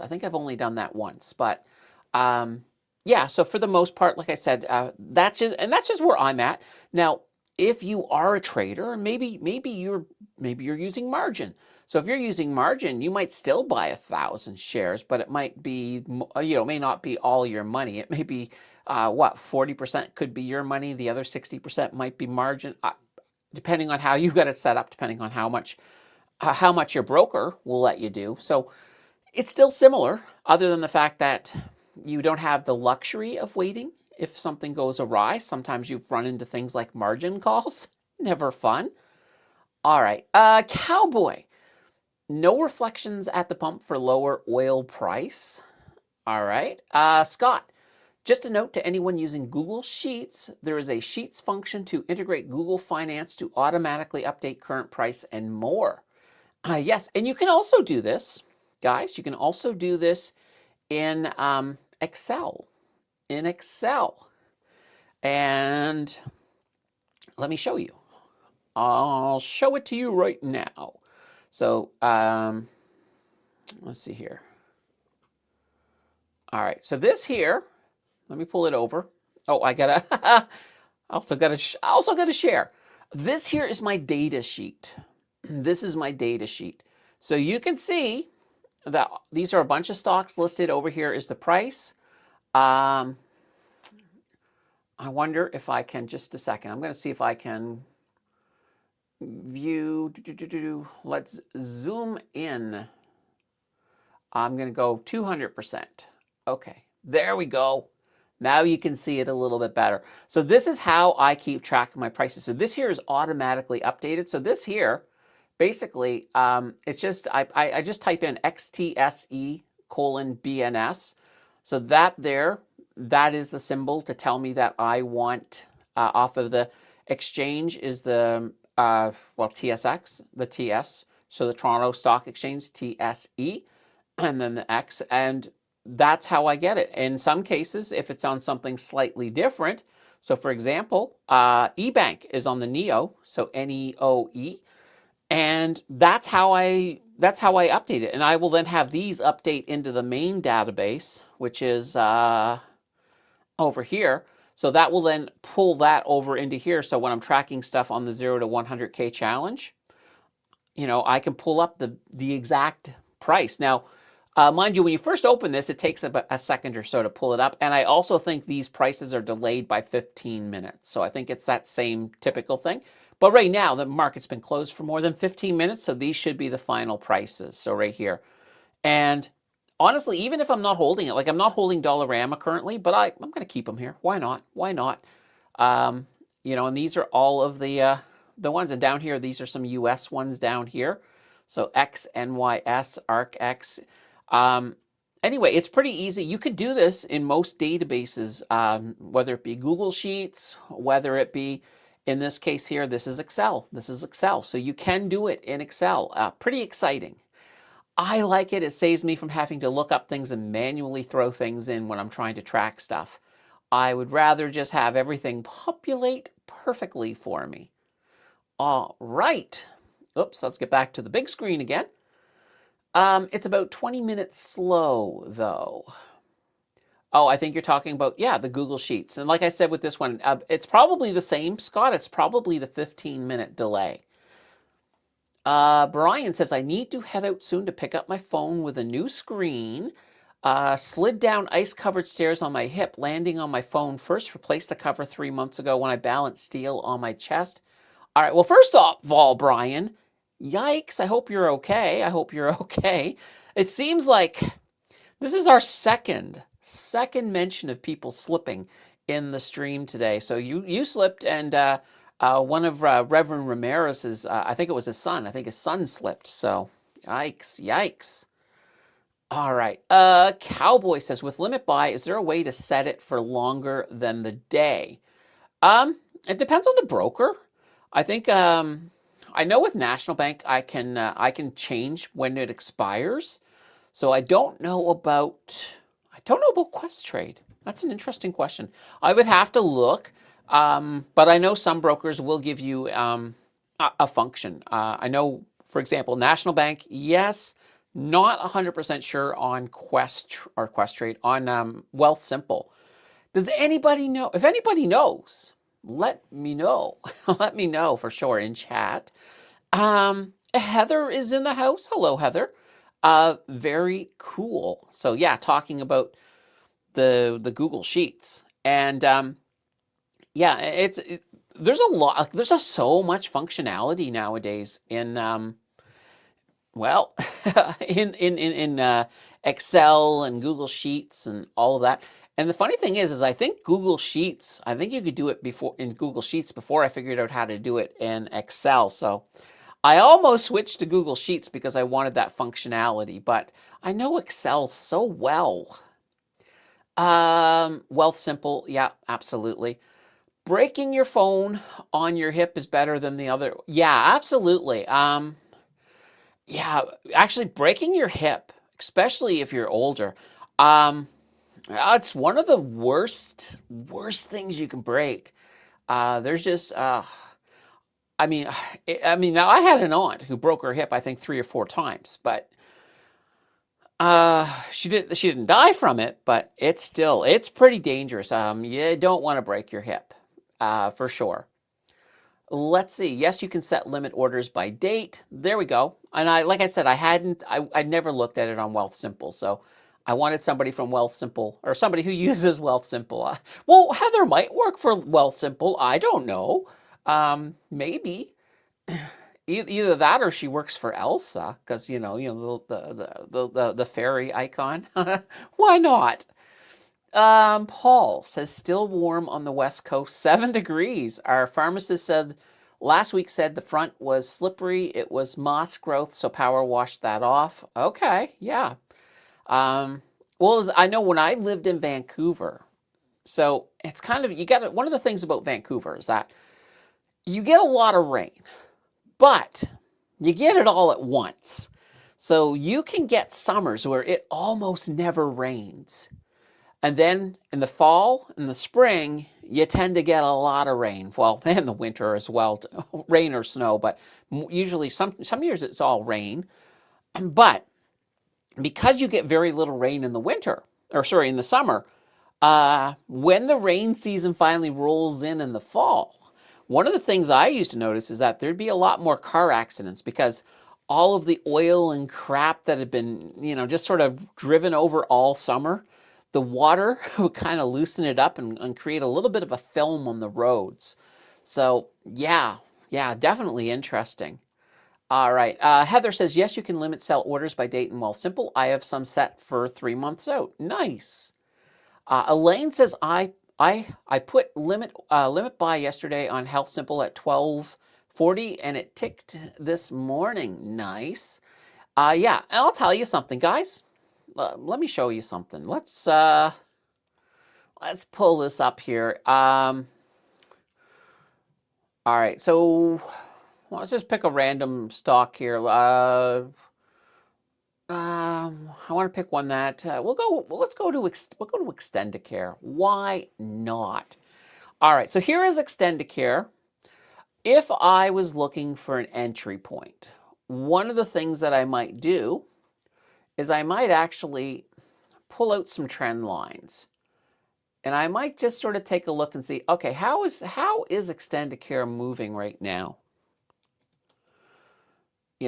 But yeah. So for the most part, like I said, that's just where I'm at now. If you are a trader, and maybe you're using margin. So if you're using margin, you might still buy 1,000 shares, but it might be, may not be all your money. It may be, 40% could be your money. The other 60% might be margin, depending on how you got it set up, depending on how much your broker will let you do. So it's still similar, other than the fact that you don't have the luxury of waiting if something goes awry. Sometimes you've run into things like margin calls. Never fun. All right, Cowboy. No reflections at the pump for lower oil price. All right. Scott, just a note to anyone using Google Sheets, there is a Sheets function to integrate Google Finance to automatically update current price and more. Yes, and you can also do this, guys. You can also do this in Excel. And let me show you. I'll show it to you right now. So let's see here. All right, so this here, let me pull it over. Oh, I also gotta share. This here is my data sheet. This is my data sheet. So you can see that these are a bunch of stocks listed. Over here is the price. I wonder if I can, just a second. I'm going to see if I can view. Let's zoom in. I'm going to go 200%. Okay, there we go. Now you can see it a little bit better. So this is how I keep track of my prices. So this here is automatically updated. So this here, basically, it's just, I just type in XTSE:BNS. So that is the symbol to tell me that I want, off of the exchange is the, TSX, the TS. So the Toronto Stock Exchange, TSE, and then the X. And that's how I get it. In some cases, if it's on something slightly different, so for example, eBank is on the NEO, so NEOE, and that's how I update it. And I will then have these update into the main database, which is over here. So that will then pull that over into here. So when I'm tracking stuff on the 0 to 100K challenge, I can pull up the exact price. Now, mind you, when you first open this, it takes about a second or so to pull it up. And I also think these prices are delayed by 15 minutes. So I think it's that same typical thing. But right now, the market's been closed for more than 15 minutes. So these should be the final prices. So right here. And honestly, even if I'm not holding it, like I'm not holding Dollarama currently, but I'm going to keep them here. Why not? And these are all of the ones. And down here, these are some US ones down here. So XNYS, ARCX. Anyway, it's pretty easy. You could do this in most databases, whether it be Google Sheets, whether it be, in this case here, this is Excel. So you can do it in Excel. Pretty exciting. I like it. It saves me from having to look up things and manually throw things in when I'm trying to track stuff. I would rather just have everything populate perfectly for me. All right. Oops, let's get back to the big screen again. It's about 20 minutes slow, though. Oh, I think you're talking about, the Google Sheets. And like I said with this one, it's probably the same, Scott. It's probably the 15-minute delay. Brian says, I need to head out soon to pick up my phone with a new screen. Slid down ice-covered stairs on my hip, landing on my phone first. Replaced the cover 3 months ago when I balanced steel on my chest. All right, well, first off, Brian, yikes, I hope you're okay. It seems like this is our second second mention of people slipping in the stream today. So you slipped, and one of Reverend Ramirez's, I think it was his son. I think his son slipped. So yikes, yikes. All right. Cowboy says, with limit buy, is there a way to set it for longer than the day? It depends on the broker. I think I know with National Bank I can change when it expires. So I don't know about Quest Trade. That's an interesting question. I would have to look, but I know some brokers will give you a function. I know, for example, National Bank, yes. Not 100% sure on Quest Trade on Wealthsimple. Does anybody know? If anybody knows, let me know. Let me know for sure in chat. Heather is in the house. Hello, Heather. Very cool. So yeah, talking about the Google Sheets, and yeah, there's a lot. There's just so much functionality nowadays in well, in Excel and Google Sheets and all of that. And the funny thing is I think Google Sheets, I think you could do it before in Google Sheets before I figured out how to do it in Excel. So I almost switched to Google Sheets because I wanted that functionality, but I know Excel so well. Wealthsimple, yeah, absolutely. Breaking your phone on your hip is better than the other. Yeah, absolutely. Yeah, actually breaking your hip, especially if you're older, it's one of the worst things you can break. There's just, I mean, now I had an aunt who broke her hip, I think 3 or 4 times, but she didn't die from it, but it's pretty dangerous. You don't want to break your hip, for sure. Let's see. Yes, you can set limit orders by date. There we go. And like I said, I never looked at it on Wealthsimple. So I wanted somebody from Wealthsimple or somebody who uses Wealthsimple. Well, Heather might work for Wealthsimple. I don't know. Maybe either that or she works for Elsa because the fairy icon. Why not? Paul says still warm on the West Coast, 7 degrees. Our pharmacist said last week the front was slippery. It was moss growth, so power washed that off. Okay, yeah. Well, I know when I lived in Vancouver, so it's kind of one of the things about Vancouver is that you get a lot of rain, but you get it all at once. So you can get summers where it almost never rains. And then in the fall, in the spring, you tend to get a lot of rain. Well, in the winter as well, rain or snow, but usually some years it's all rain. But because you get very little rain in the winter, in the summer, when the rain season finally rolls in the fall, one of the things I used to notice is that there'd be a lot more car accidents because all of the oil and crap that had been, just sort of driven over all summer, the water would kind of loosen it up and create a little bit of a film on the roads. So yeah, definitely interesting. All right. Heather says, yes, you can limit sell orders by date in Wealthsimple. I have some set for 3 months out. Nice. Elaine says, I put limit buy yesterday on Healthsimple at 12:40 and it ticked this morning. Nice. Yeah, and I'll tell you something, guys. Let me show you something. Let's pull this up here. All right, so let's just pick a random stock here. I want to pick one that we'll go to Extendicare. Why not? All right, so here is Extendicare. If I was looking for an entry point, one of the things that I might do is I might actually pull out some trend lines. And I might just sort of take a look and see, okay, how is Extendicare moving right now?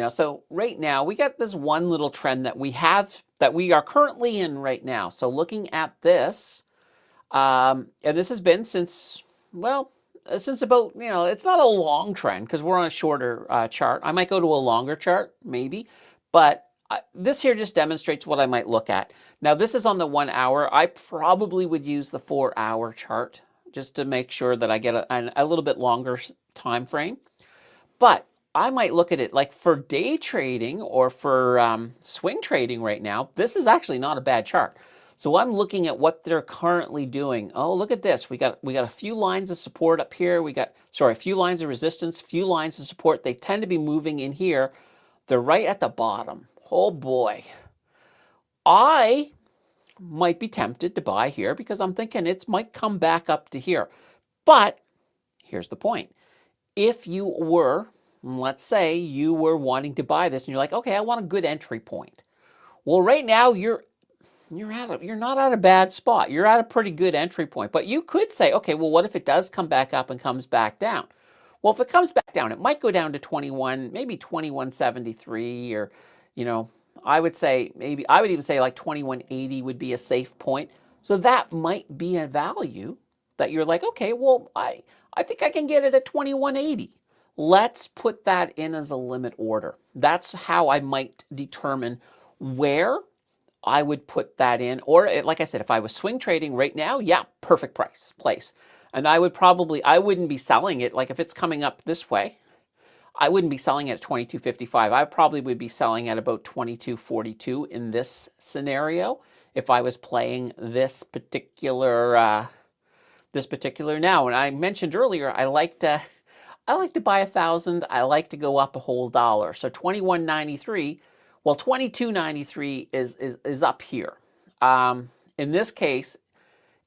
So right now we got this one little trend that we are currently in right now. So looking at this, and this has been since about, it's not a long trend because we're on a shorter chart. I might go to a longer chart maybe, but this here just demonstrates what I might look at. Now, this is on the 1 hour. I probably would use the 4-hour chart just to make sure that I get a little bit longer time frame. But I might look at it like for day trading or for swing trading right now. This is actually not a bad chart. So I'm looking at what they're currently doing. Oh, look at this. We got a few lines of support up here. A few lines of resistance, few lines of support. They tend to be moving in here. They're right at the bottom. Oh boy. I might be tempted to buy here because I'm thinking it might come back up to here. But here's the point. If you were, let's say you were wanting to buy this and you're like, okay, I want a good entry point. Well, right now you're not at a bad spot. You're at a pretty good entry point. But you could say, okay, well, what if it does come back up and comes back down? Well, if it comes back down, it might go down to 21, maybe 2173, or, I would even say like 2180 would be a safe point. So that might be a value that you're like, okay, well, I think I can get it at 2180. Let's put that in as a limit order. That's how I might determine where I would put that in. Or like I said, if I was swing trading right now, yeah, perfect place. And I wouldn't be selling it. Like if it's coming up this way, I wouldn't be selling it at 22.55. I probably would be selling at about 22.42 in this scenario if I was playing this particular now. And I mentioned earlier, I like to buy 1,000. I like to go up a whole dollar. So 21.93. Well, 22.93 is up here. In this case,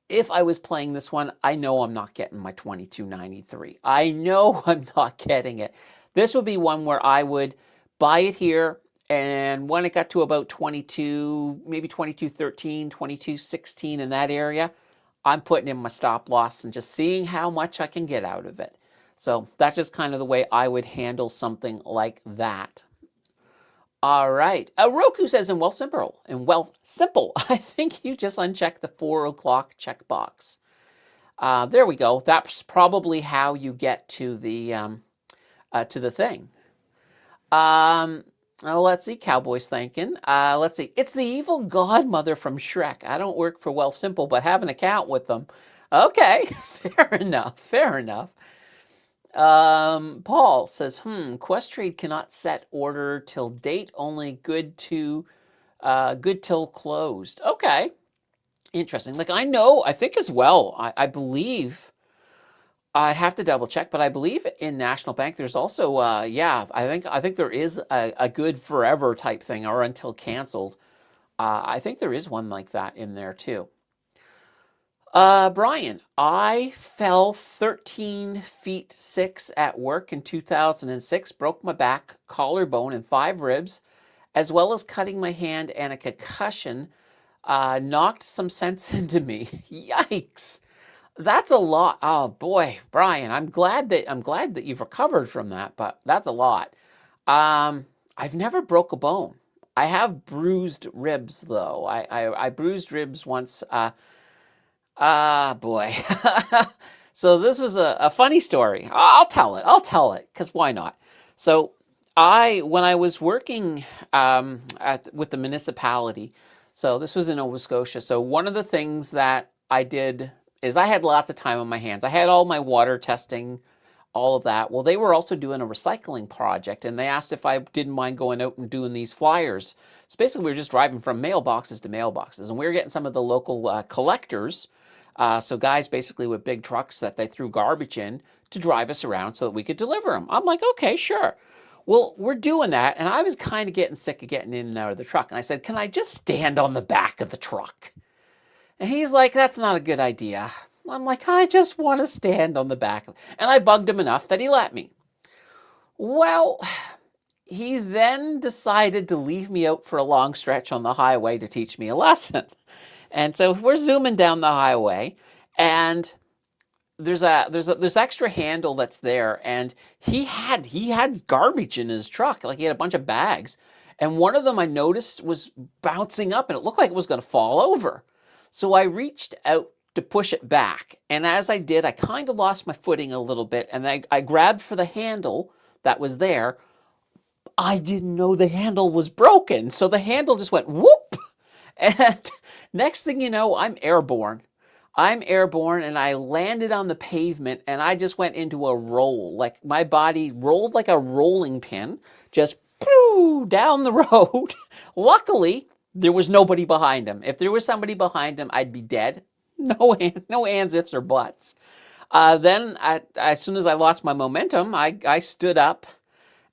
if I was playing this one, I know I'm not getting my 22.93. I know I'm not getting it. This would be one where I would buy it here, and when it got to about 22, maybe 22.13, 22.16 in that area, I'm putting in my stop loss and just seeing how much I can get out of it. So that's just kind of the way I would handle something like that. All right. Roku says in Wealthsimple, I think you just unchecked the 4 o'clock checkbox. There we go. That's probably how you get to the thing. Let's see. Cowboys thinking. Let's see. It's the evil godmother from Shrek. I don't work for Wealthsimple, but have an account with them. Okay. Fair enough. Paul says, Questrade cannot set order till date, only good till closed. Okay. Interesting. Like I think as well, I believe, I'd have to double check, but I believe in National Bank, there's also, I think there is a good forever type thing or until canceled. I think there is one like that in there too. Brian, I fell 13 feet 6 at work in 2006, broke my back, collarbone, and 5 ribs, as well as cutting my hand and a concussion, knocked some sense into me. Yikes. That's a lot. Oh boy, Brian, I'm glad that you've recovered from that, but that's a lot. I've never broke a bone. I have bruised ribs though. I bruised ribs once, boy. So this was a funny story. I'll tell it, because why not? So when I was working with the municipality, so this was in Nova Scotia, so one of the things that I did is I had lots of time on my hands. I had all my water testing, all of that. Well, they were also doing a recycling project, and they asked if I didn't mind going out and doing these flyers. So basically, we were just driving from mailboxes to mailboxes, and we were getting some of the local collectors, so guys basically with big trucks that they threw garbage in to drive us around so that we could deliver them. I'm like, okay, sure. Well, we're doing that, and I was kind of getting sick of getting in and out of the truck, and I said, can I just stand on the back of the truck? And he's like, that's not a good idea. I'm like, I just want to stand on the back. And I bugged him enough that he let me. Well, he then decided to leave me out for a long stretch on the highway to teach me a lesson. And so we're zooming down the highway, and there's this extra handle that's there, and he had garbage in his truck. Like he had a bunch of bags. And one of them I noticed was bouncing up, and it looked like it was going to fall over. So I reached out to push it back. And as I did, I kind of lost my footing a little bit. And I grabbed for the handle that was there. I didn't know the handle was broken. So the handle just went whoop. And next thing you know, I'm airborne. I'm airborne and I landed on the pavement and I just went into a roll. Like my body rolled like a rolling pin, just down the road. Luckily, there was nobody behind him. If there was somebody behind him, I'd be dead. No ands, ifs, or buts. Then, as soon as I lost my momentum, I stood up.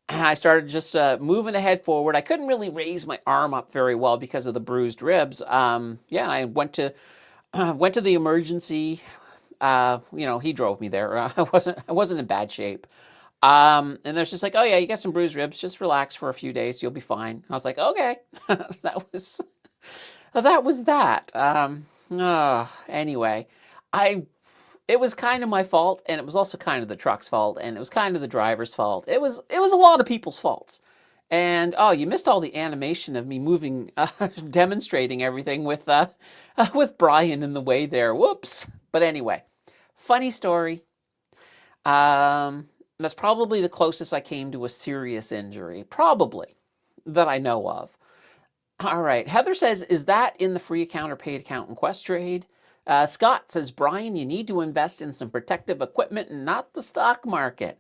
I started just moving the head forward. I couldn't really raise my arm up very well because of the bruised ribs. Yeah, I went to the emergency. He drove me there. I wasn't in bad shape. And they're just like, oh yeah, you got some bruised ribs. Just relax for a few days. You'll be fine. I was like, okay. That was that. Anyway, I it was kind of my fault, and it was also kind of the truck's fault, and it was kind of the driver's fault. It was a lot of people's faults. And oh, you missed all the animation of me moving, demonstrating everything with Brian in the way there. Whoops. But anyway, funny story. That's probably the closest I came to a serious injury, probably, that I know of. All right. Heather says, is that in the free account or paid account in Questrade? Scott says, Brian, you need to invest in some protective equipment and not the stock market.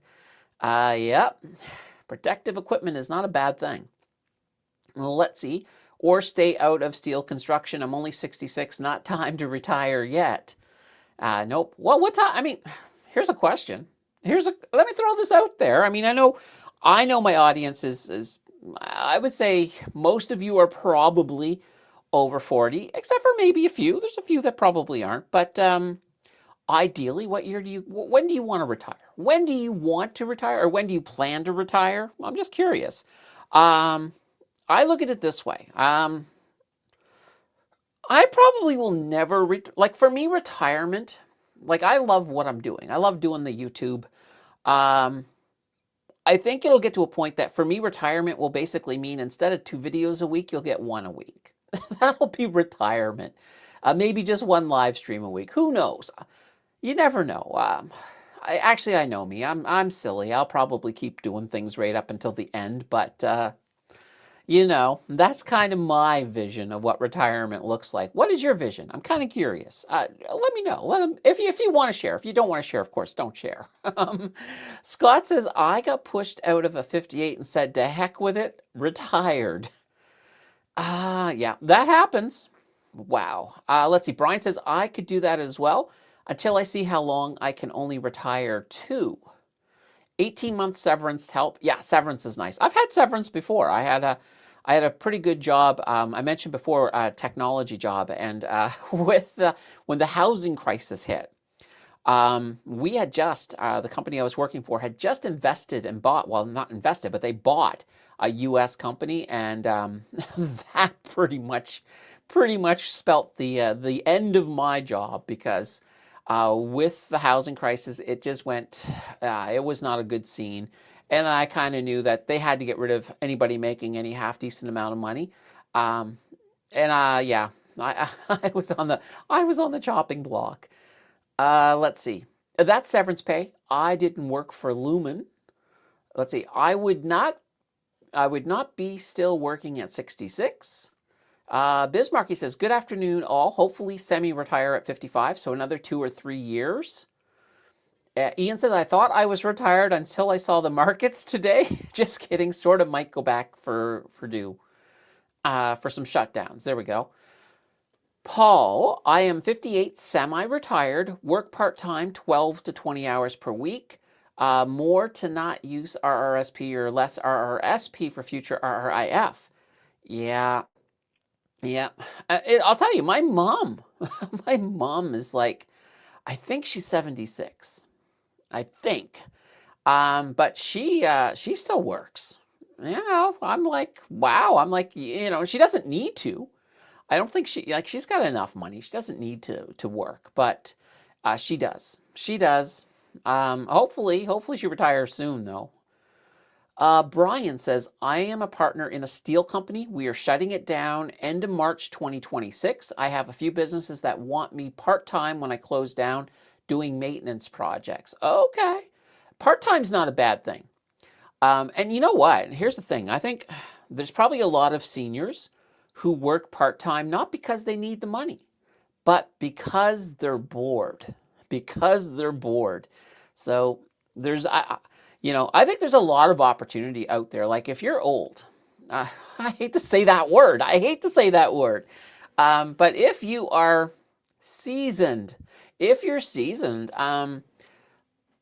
Yep. Protective equipment is not a bad thing. Well, let's see. Or stay out of steel construction. I'm only 66, not time to retire yet. Nope. Well, what time? I mean, here's a question. Let me throw this out there. I mean, I know my audience is I would say most of you are probably over 40, except for maybe a few. There's a few that probably aren't. But ideally, when do you want to retire? When do you want to retire, or when do you plan to retire? I'm just curious. I look at it this way. I probably will never, like for me, retirement, like I love what I'm doing. I love doing the YouTube. I think it'll get to a point that for me, retirement will basically mean instead of 2 videos a week, you'll get 1 a week. That'll be retirement. Maybe just 1 live stream a week. Who knows? You never know. I know me. I'm silly. I'll probably keep doing things right up until the end, but that's kind of my vision of what retirement looks like. What is your vision? I'm kind of curious. Let me know. If you want to share. If you don't want to share, of course, don't share. Scott says, I got pushed out of a 58 and said, to heck with it, retired. Yeah, that happens. Wow. Let's see. Brian says, I could do that as well until I see how long I can only retire to. 18-month severance to help. Yeah, severance is nice. I've had severance before. I had a pretty good job. I mentioned before a technology job, and when the housing crisis hit, we had just the company I was working for had just invested and bought. Well, not invested, but they bought a U.S. company, and that pretty much spelt the end of my job because. With the housing crisis, it just went, it was not a good scene. And I kind of knew that they had to get rid of anybody making any half decent amount of money. Yeah, I was on the chopping block. Let's see. That's severance pay. I didn't work for Lumen. Let's see. I would not be still working at 66. Bismarcky says, good afternoon, all. Hopefully semi-retire at 55, so another 2 or 3 years. Ian says, I thought I was retired until I saw the markets today. Just kidding. Sort of might go back for some shutdowns. There we go. Paul, I am 58, semi-retired, work part-time, 12 to 20 hours per week. More to not use RRSP or less RRSP for future RRIF. Yeah. Yeah, I'll tell you, my mom is like, I think she's 76, I think, but she still works. I'm like, wow. I'm like, she doesn't need to. I don't think she's got enough money. She doesn't need to work, but she does. She does. Hopefully she retires soon though. Brian says, I am a partner in a steel company. We are shutting it down end of March 2026. I have a few businesses that want me part-time when I close down doing maintenance projects. Okay. Part-time's not a bad thing. And you know what? Here's the thing. I think there's probably a lot of seniors who work part-time not because they need the money, but because they're bored. Because they're bored. So there's, I think there's a lot of opportunity out there. Like if you're old, I hate to say that word. I hate to say that word. But if you are seasoned, if you're seasoned,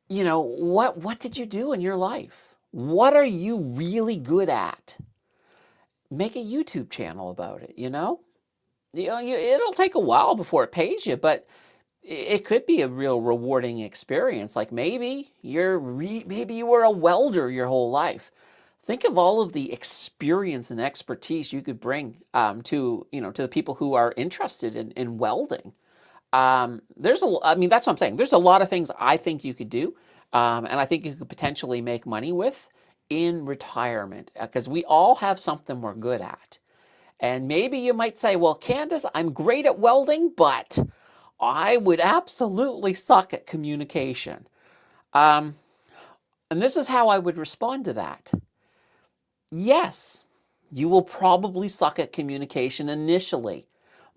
what did you do in your life? What are you really good at? Make a YouTube channel about it, it'll take a while before it pays you, but it could be a real rewarding experience. Like maybe you were a welder your whole life. Think of all of the experience and expertise you could bring to the people who are interested in welding. I mean, that's what I'm saying. There's a lot of things I think you could do, and I think you could potentially make money with in retirement because we all have something we're good at. And maybe you might say, well, Candace, I'm great at welding, but I would absolutely suck at communication. Um, and this is how I would respond to that. Yes, you will probably suck at communication initially,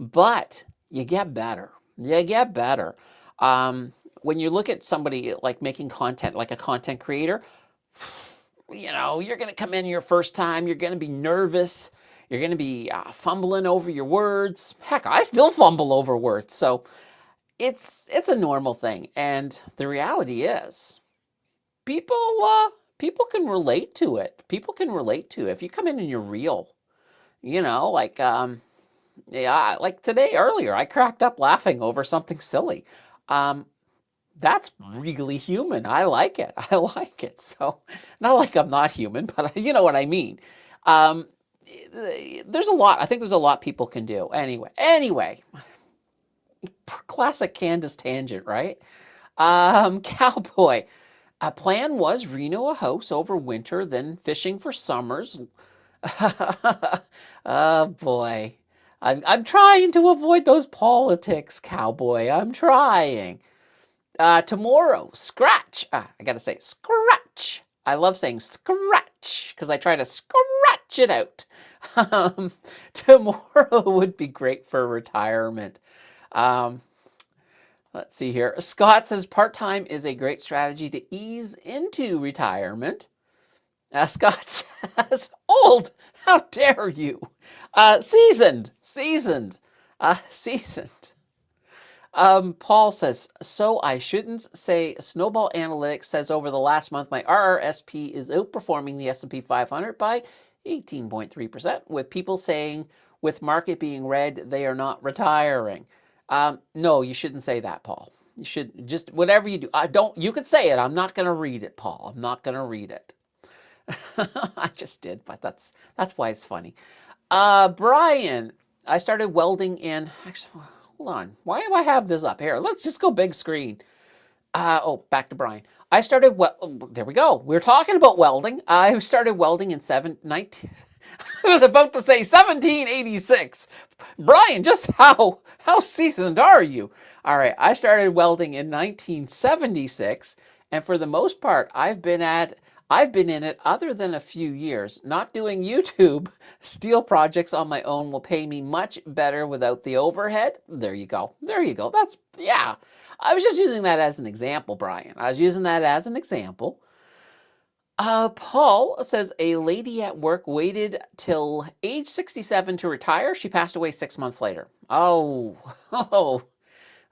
but you get better. You get better. When you look at somebody like making content, like a content creator, you're going to come in your first time, you're going to be nervous, you're going to be fumbling over your words. Heck, I still fumble over words. So it's a normal thing. And the reality is, people can relate to it. People can relate to it. If you come in and you're real, like yeah, like today earlier, I cracked up laughing over something silly. Um, that's really human. I like it. I like it. So, not like I'm not human, but you know what I mean. Um, there's a lot. I think there's a lot people can do. Anyway, classic Candace tangent, right? Cowboy. A plan was reno a house over winter, then fishing for summers. Oh boy. I'm trying to avoid those politics, cowboy. I'm trying. Tomorrow, scratch. I gotta say, scratch. I love saying scratch because I try to scratch it out. Tomorrow would be great for retirement. Um, let's see here. Scott says part-time is a great strategy to ease into retirement. Scott says, old, how dare you? Seasoned, seasoned. Paul says, so I shouldn't say Snowball Analytics says over the last month, my RRSP is outperforming the S&P 500 by 18.3%, with people saying with market being red, they are not retiring. No, you shouldn't say that, Paul. You should just, whatever you do, you could say it. I'm not going to read it, Paul. I'm not going to read it. I just did, but that's why it's funny. Brian, I started welding in, actually, hold on. Why do I have this up here? Let's just go big screen. Back to Brian. There we go. We're talking about welding. I started welding in 19, I was about to say 1786. Brian, just how seasoned are you? All right, I started welding in 1976, and for the most part, I've been in it other than a few years. Not doing YouTube steel projects on my own will pay me much better without the overhead. There you go. There you go. Yeah. I was just using that as an example, Brian. I was using that as an example. Paul says a lady at work waited till age 67 to retire. She passed away 6 months later. Oh, well,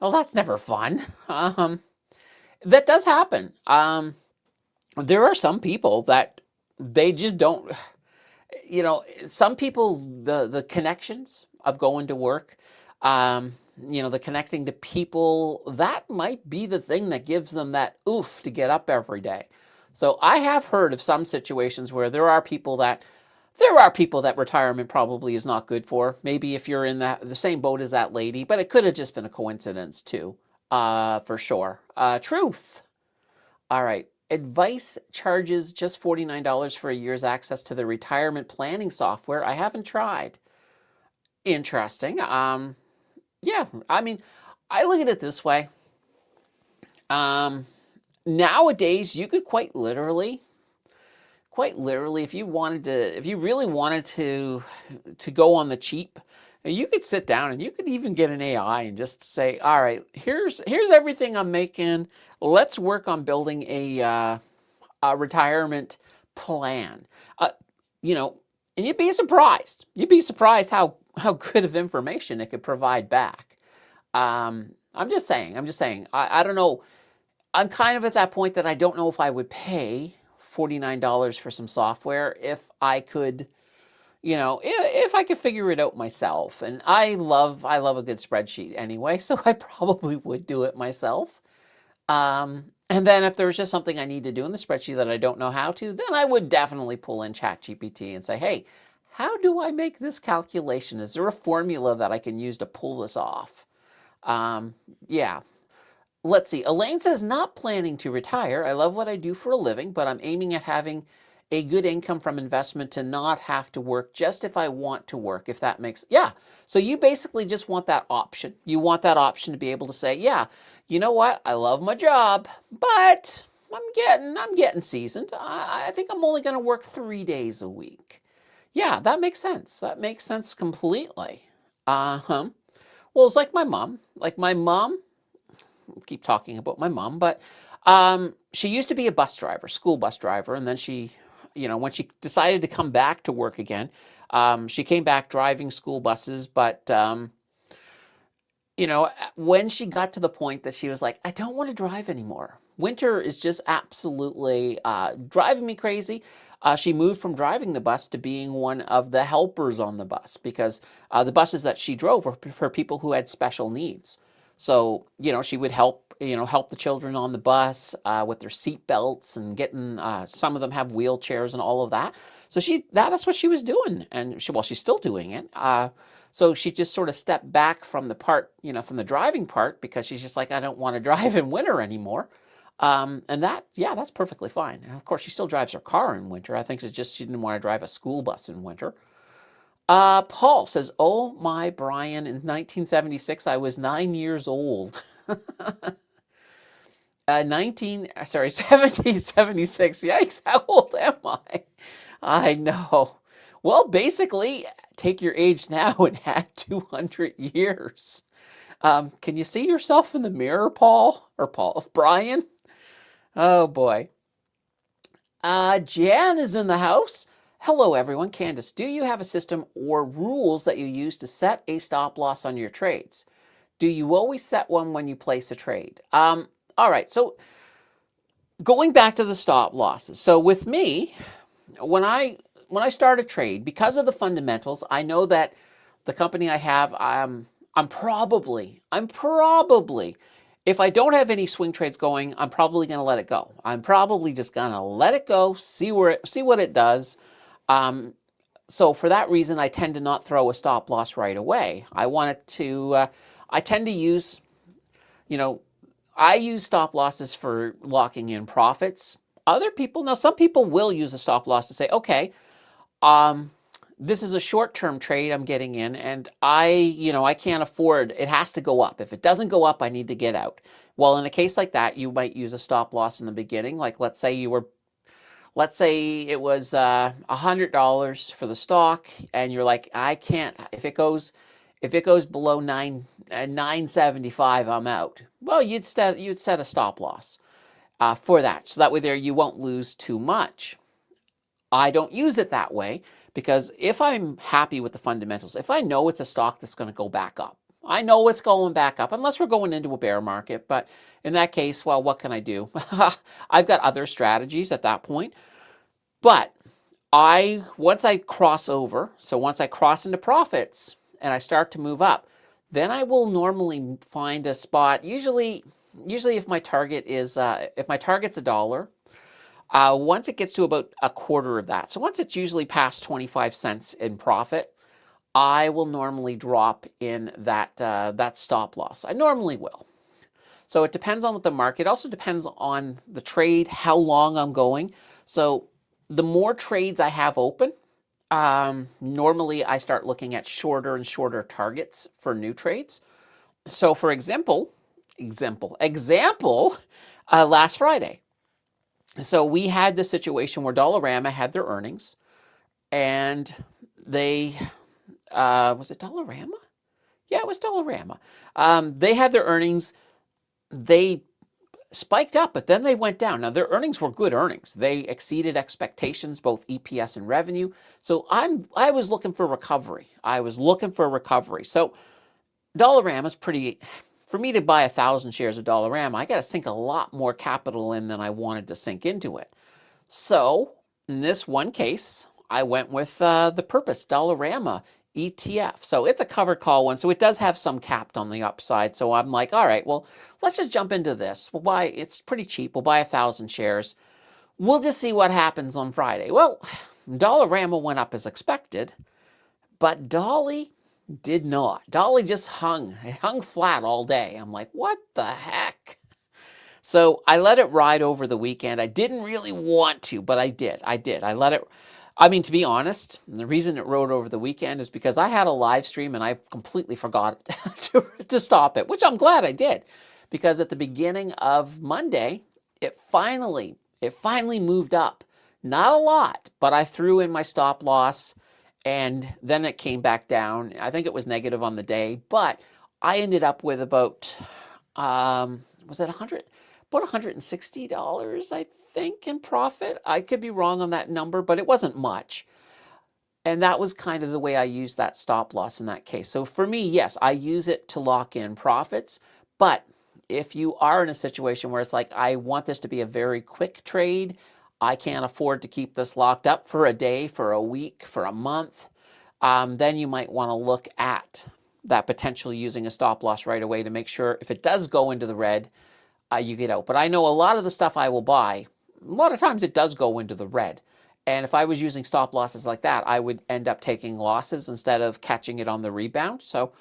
that's never fun. That does happen. There are some people that they just don't, some people, the connections of going to work, the connecting to people, that might be the thing that gives them that oof to get up every day. So I have heard of some situations where there are people that retirement probably is not good for. Maybe if you're in the same boat as that lady, but it could have just been a coincidence too, for sure. Truth. All right. Advice charges just $49 for a year's access to the retirement planning software. I haven't tried. Interesting. Yeah, I mean, I look at it this way. Nowadays, you could quite literally quite literally, if you really wanted to go on the cheap, you could sit down and you could even get an AI and just say, all right, here's everything I'm making. Let's work on building a retirement plan. Uh, you know, and you'd be surprised. You'd be surprised how good of information it could provide back. I'm just saying. I don't know. I'm kind of at that point that I don't know if I would pay $49 for some software if I could, if I could figure it out myself. And I love a good spreadsheet anyway, so I probably would do it myself. And then if there's just something I need to do in the spreadsheet that I don't know how to, then I would definitely pull in ChatGPT and say, hey, how do I make this calculation? Is there a formula that I can use to pull this off? Yeah. Let's see. Elaine says, not planning to retire. I love what I do for a living, but I'm aiming at having a good income from investment to not have to work just if I want to work, if that makes, yeah. So you basically just want that option. You want that option to be able to say, yeah, you know what? I love my job, but I'm getting seasoned. I think I'm only going to work 3 days a week. Yeah, that makes sense. That makes sense completely. Uh-huh. Well, it's like my mom. Keep talking about my mom, but she used to be a bus driver, school bus driver, and then she, when she decided to come back to work again, she came back driving school buses, but when she got to the point that she was like, I don't want to drive anymore. Winter is just absolutely driving me crazy. She moved from driving the bus to being one of the helpers on the bus because the buses that she drove were for people who had special needs. So, she would help the children on the bus with their seat belts and getting, some of them have wheelchairs and all of that. So that's what she was doing. And she's still doing it. So she just sort of stepped back from the part, from the driving part because she's just like, I don't want to drive in winter anymore. And that's perfectly fine. And of course, she still drives her car in winter. I think it's just she didn't want to drive a school bus in winter. Paul says, oh my, Brian, in 1976, I was 9 years old. 1776. Yikes, how old am I? I know. Well, basically, take your age now and add 200 years. Can you see yourself in the mirror, Paul? Or Brian? Oh, boy. Jan is in the house. Hello, everyone. Candace, do you have a system or rules that you use to set a stop loss on your trades? Do you always set one when you place a trade? All right. So going back to the stop losses. So with me, when I start a trade, because of the fundamentals, I know that the company I have, I'm probably, if I don't have any swing trades going, I'm probably going to let it go. I'm probably just going to let it go, see what it does. So for that reason, I tend to not throw a stop loss right away. I tend to use, I use stop losses for locking in profits. Some people will use a stop loss to say, okay, this is a short-term trade I'm getting in, and I can't afford, it has to go up. If it doesn't go up, I need to get out. Well, in a case like that, you might use a stop loss in the beginning. Like, let's say it was $100 for the stock, and you're like, I can't, if it goes below 975, I'm out. Well, you'd set a stop loss for that, so that way you won't lose too much. I don't use it that way because if I'm happy with the fundamentals, if I know it's a stock that's going to go back up, I know it's going back up unless we're going into a bear market. But in that case, well, what can I do? I've got other strategies at that point. But once I cross into profits and I start to move up, then I will normally find a spot. Usually if my target's $1, once it gets to about a quarter of that, so once it's usually past 25 cents in profit, I will normally drop in that stop loss. I normally will. So it depends on what the market. Also depends on the trade, how long I'm going. So the more trades I have open, normally I start looking at shorter and shorter targets for new trades. So for example, last Friday, So we had the situation where Dollarama had their earnings, and they was it Dollarama? Yeah, it was Dollarama. They had their earnings. They spiked up, but then they went down. Now their earnings were good earnings. They exceeded expectations, both EPS and revenue. So I was looking for recovery. I was looking for recovery. So Dollarama's pretty. For me to buy 1,000 shares of Dollarama, I got to sink a lot more capital in than I wanted to sink into it. So in this one case, I went with the Purpose Dollarama ETF. So it's a covered call one. So it does have some capped on the upside. So I'm like, all right, well, let's just jump into this. We'll buy, it's pretty cheap. We'll buy 1,000 shares. We'll just see what happens on Friday. Well, Dollarama went up as expected, but Dolly did not. Dolly just hung flat all day. I'm like, what the heck? So I let it ride over the weekend. I didn't really want to, but I did. I let it. I mean, to be honest, the reason it rode over the weekend is because I had a live stream and I completely forgot to stop it, which I'm glad I did, because at the beginning of Monday, it finally moved up. Not a lot, but I threw in my stop loss, and then it came back down. I think it was negative on the day, but I ended up with about was it 100? About $160, I think, in profit. I could be wrong on that number, but it wasn't much. And that was kind of the way I used that stop loss in that case. So for me, yes, I use it to lock in profits. But if you are in a situation where it's like, I want this to be a very quick trade, I can't afford to keep this locked up for a day, for a week, for a month, then you might want to look at that potential using a stop loss right away to make sure if it does go into the red, you get out. But I know a lot of the stuff I will buy, a lot of times it does go into the red. And if I was using stop losses like that, I would end up taking losses instead of catching it on the rebound. So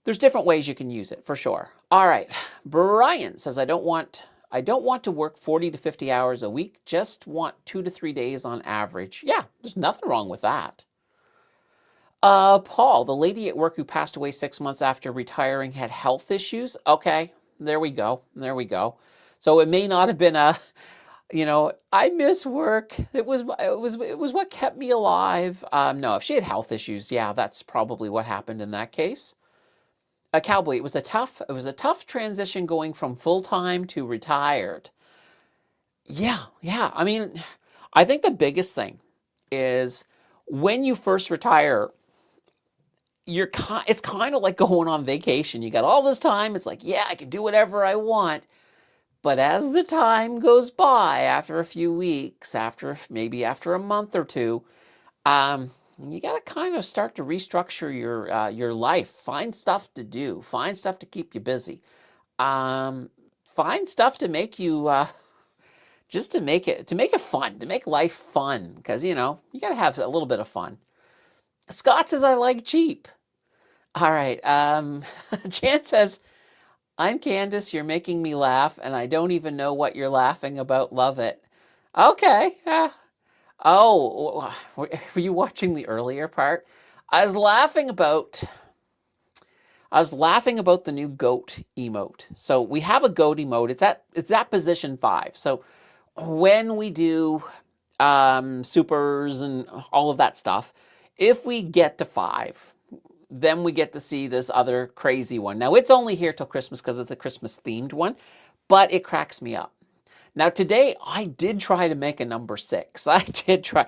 there's different ways you can use it for sure. All right. Brian says, I don't want to work 40 to 50 hours a week, just want 2 to 3 days on average. Yeah, there's nothing wrong with that. Paul, the lady at work who passed away 6 months after retiring had health issues. Okay, there we go. There we go. So it may not have been I miss work. It was what kept me alive. No, if she had health issues, yeah, that's probably what happened in that case. A cowboy. It was a tough transition going from full time to retired. Yeah, yeah. I mean, I think the biggest thing is when you first retire, it's kind of like going on vacation. You got all this time. It's like, yeah, I can do whatever I want. But as the time goes by, after a few weeks, maybe after a month or two, you got to kind of start to restructure your life. Find stuff to do. Find stuff to keep you busy. Find stuff to make you just to make it fun, to make life fun, because you got to have a little bit of fun. Scott says I like cheap. All right. Jan says, I'm Candace, you're making me laugh, and I don't even know what you're laughing about. Love it. Okay. Oh, were you watching the earlier part? I was laughing about the new goat emote. So we have a goat emote. It's at position 5. So when we do supers and all of that stuff, if we get to 5, then we get to see this other crazy one. Now, it's only here till Christmas because it's a Christmas-themed one, but it cracks me up. Now, today, I did try to make a number 6. I did try.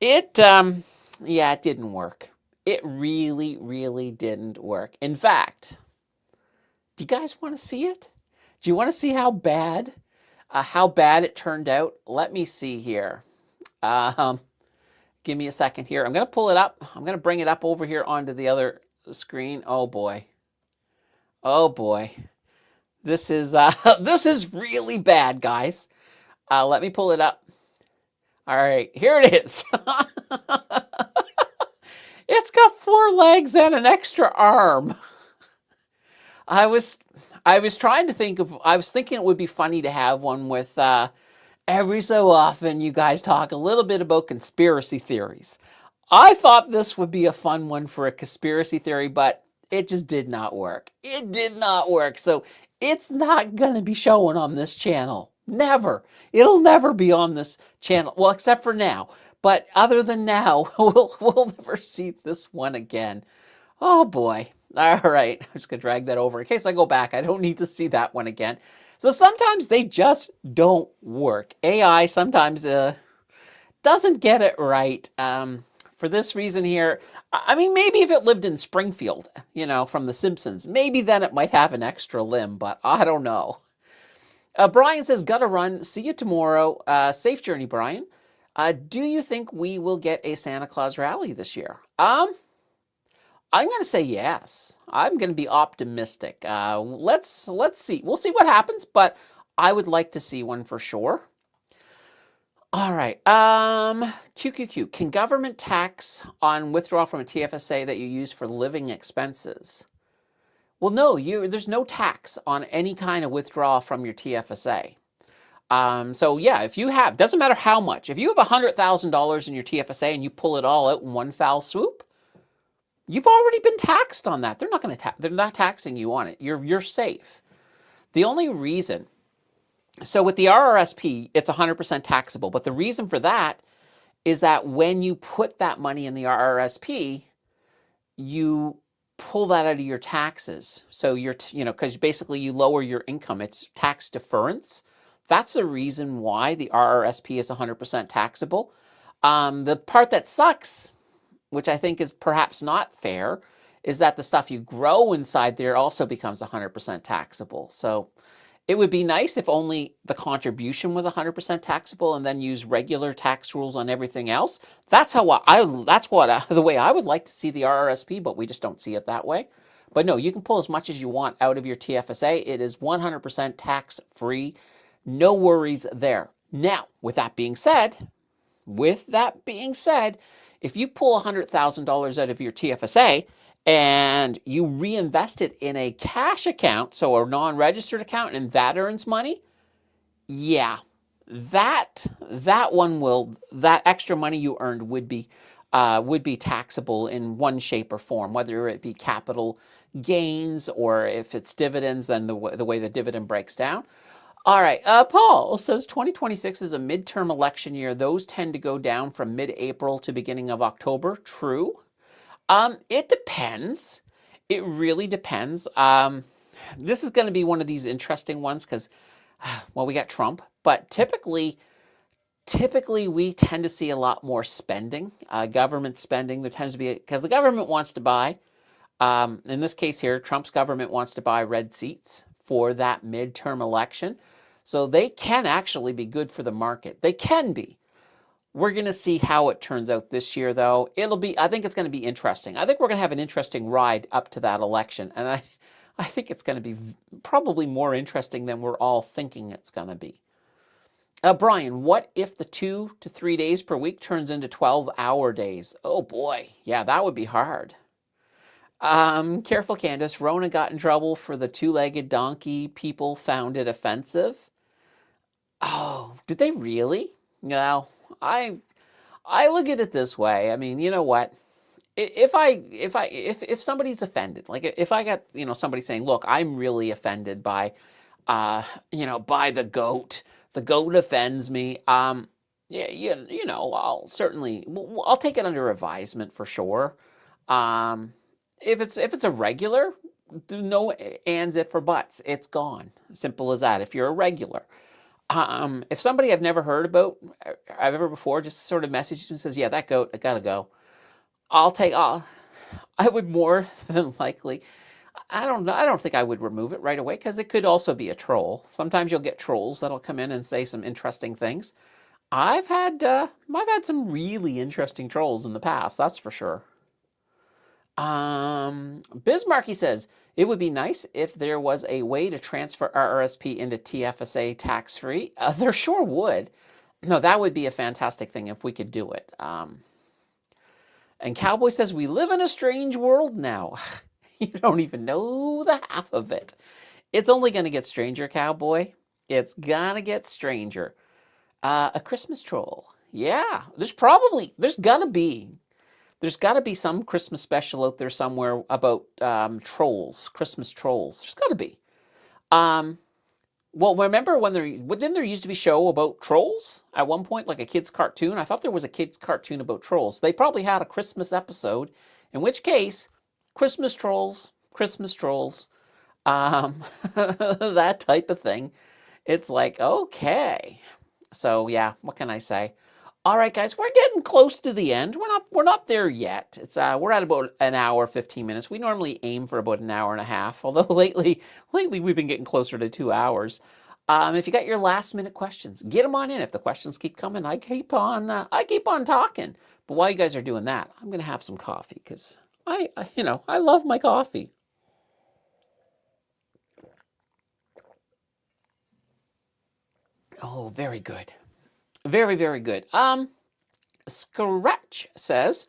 It didn't work. It really, really didn't work. In fact, do you guys want to see it? Do you want to see how bad it turned out? Let me see here. Give me a second here. I'm going to pull it up. I'm going to bring it up over here onto the other screen. Oh boy. Oh boy. This is really bad, guys. Let me pull it up. All right, here it is. It's got 4 legs and an extra arm. I was thinking it would be funny to have one with every so often you guys talk a little bit about conspiracy theories. I thought this would be a fun one for a conspiracy theory, but it just did not work. It did not work. So it's not going to be showing on this channel. Never. It'll never be on this channel. Well, except for now. But other than now, we'll never see this one again. Oh boy. All right. I'm just going to drag that over. In case I go back, I don't need to see that one again. So sometimes they just don't work. AI sometimes doesn't get it right. For this reason here, I mean, maybe if it lived in Springfield, from The Simpsons, maybe then it might have an extra limb, but I don't know. Brian says, gotta run. See you tomorrow. Safe journey, Brian. Do you think we will get a Santa Claus rally this year? I'm going to say yes. I'm going to be optimistic. Let's see. We'll see what happens, but I would like to see one for sure. All right. QQQ. Can government tax on withdrawal from a TFSA that you use for living expenses? Well, no. There's no tax on any kind of withdrawal from your TFSA. So yeah, if you have, doesn't matter how much. If you have $100,000 in your TFSA and you pull it all out in one foul swoop, you've already been taxed on that. They're not taxing you on it. You're safe. The only reason, so with the RRSP, it's 100% taxable. But the reason for that is that when you put that money in the RRSP, you pull that out of your taxes. So because basically you lower your income. It's tax deference. That's the reason why the RRSP is 100% taxable. The part that sucks, which I think is perhaps not fair, is that the stuff you grow inside there also becomes 100% taxable. So it would be nice if only the contribution was 100% taxable and then use regular tax rules on everything else. That's the way I would like to see the RRSP, but we just don't see it that way. But no, you can pull as much as you want out of your TFSA. It is 100% tax-free. No worries there. Now, with that being said, if you pull $100,000 out of your TFSA and you reinvest it in a cash account, so a non-registered account, and that earns money, yeah, that extra money you earned would be taxable in one shape or form, whether it be capital gains or if it's dividends, then the way the dividend breaks down. All right. Paul says 2026 is a midterm election year. Those tend to go down from mid-April to beginning of October. True. It depends. It really depends. This is going to be one of these interesting ones because, well, we got Trump, but typically we tend to see a lot more spending, government spending. There tends to be, because the government wants to buy, in this case here, Trump's government wants to buy red seats for that midterm election. So they can actually be good for the market. They can be. We're going to see how it turns out this year, though. I think it's going to be interesting. I think we're going to have an interesting ride up to that election. And I think it's going to be probably more interesting than we're all thinking it's going to be. Brian, what if the 2 to 3 days per week turns into 12-hour days? Oh boy, yeah, that would be hard. Careful, Candace. Rona got in trouble for the two-legged donkey. People found it offensive. Oh, did they really? Well, I look at it this way. I mean, you know what? If somebody's offended, like if I got somebody saying, "Look, I'm really offended by, by the goat. The goat offends me." Yeah, I'll take it under advisement for sure. If it's a regular, no ands, if, or buts. It's gone. Simple as that. If you're a regular. If somebody I've never heard about, I've ever before, just sort of messages and says, "Yeah, that goat, I gotta go," I would more than likely, I don't know, I don't think I would remove it right away because it could also be a troll. Sometimes you'll get trolls that'll come in and say some interesting things. I've had some really interesting trolls in the past, that's for sure. Bismarcky says, it would be nice if there was a way to transfer RRSP into TFSA tax-free. There sure would. No, that would be a fantastic thing if we could do it. And Cowboy says, we live in a strange world now. You don't even know the half of it. It's only going to get stranger, Cowboy. It's going to get stranger. A Christmas troll. Yeah, there's got to be some Christmas special out there somewhere about trolls, Christmas trolls. There's got to be. Well, remember when didn't there used to be a show about trolls at one point, like a kid's cartoon? I thought there was a kid's cartoon about trolls. They probably had a Christmas episode, in which case, Christmas trolls, that type of thing. It's like, okay. So yeah, what can I say? All right, guys, we're getting close to the end. We're not there yet. It's we're at about an hour, 15 minutes. We normally aim for about an hour and a half, although lately we've been getting closer to 2 hours. If you got your last minute questions, get them on in. If the questions keep coming, I keep on talking. But while you guys are doing that, I'm gonna have some coffee because I love my coffee. Oh, very good. Very, very good. Scratch says,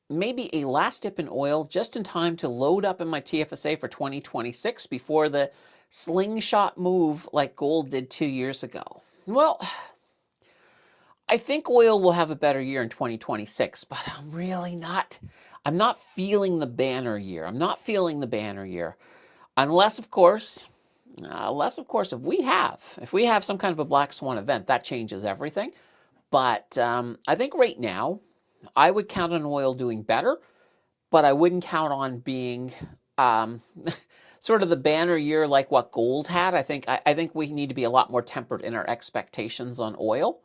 maybe a last dip in oil just in time to load up in my TFSA for 2026 before the slingshot move like gold did 2 years ago. Well, I think oil will have a better year in 2026, but I'm not feeling the banner year. I'm not feeling the banner year. Unless, of course, if we have some kind of a black swan event, that changes everything. But I think right now, I would count on oil doing better, but I wouldn't count on being um, sort of the banner year like what gold had. I think we need to be a lot more tempered in our expectations on oil.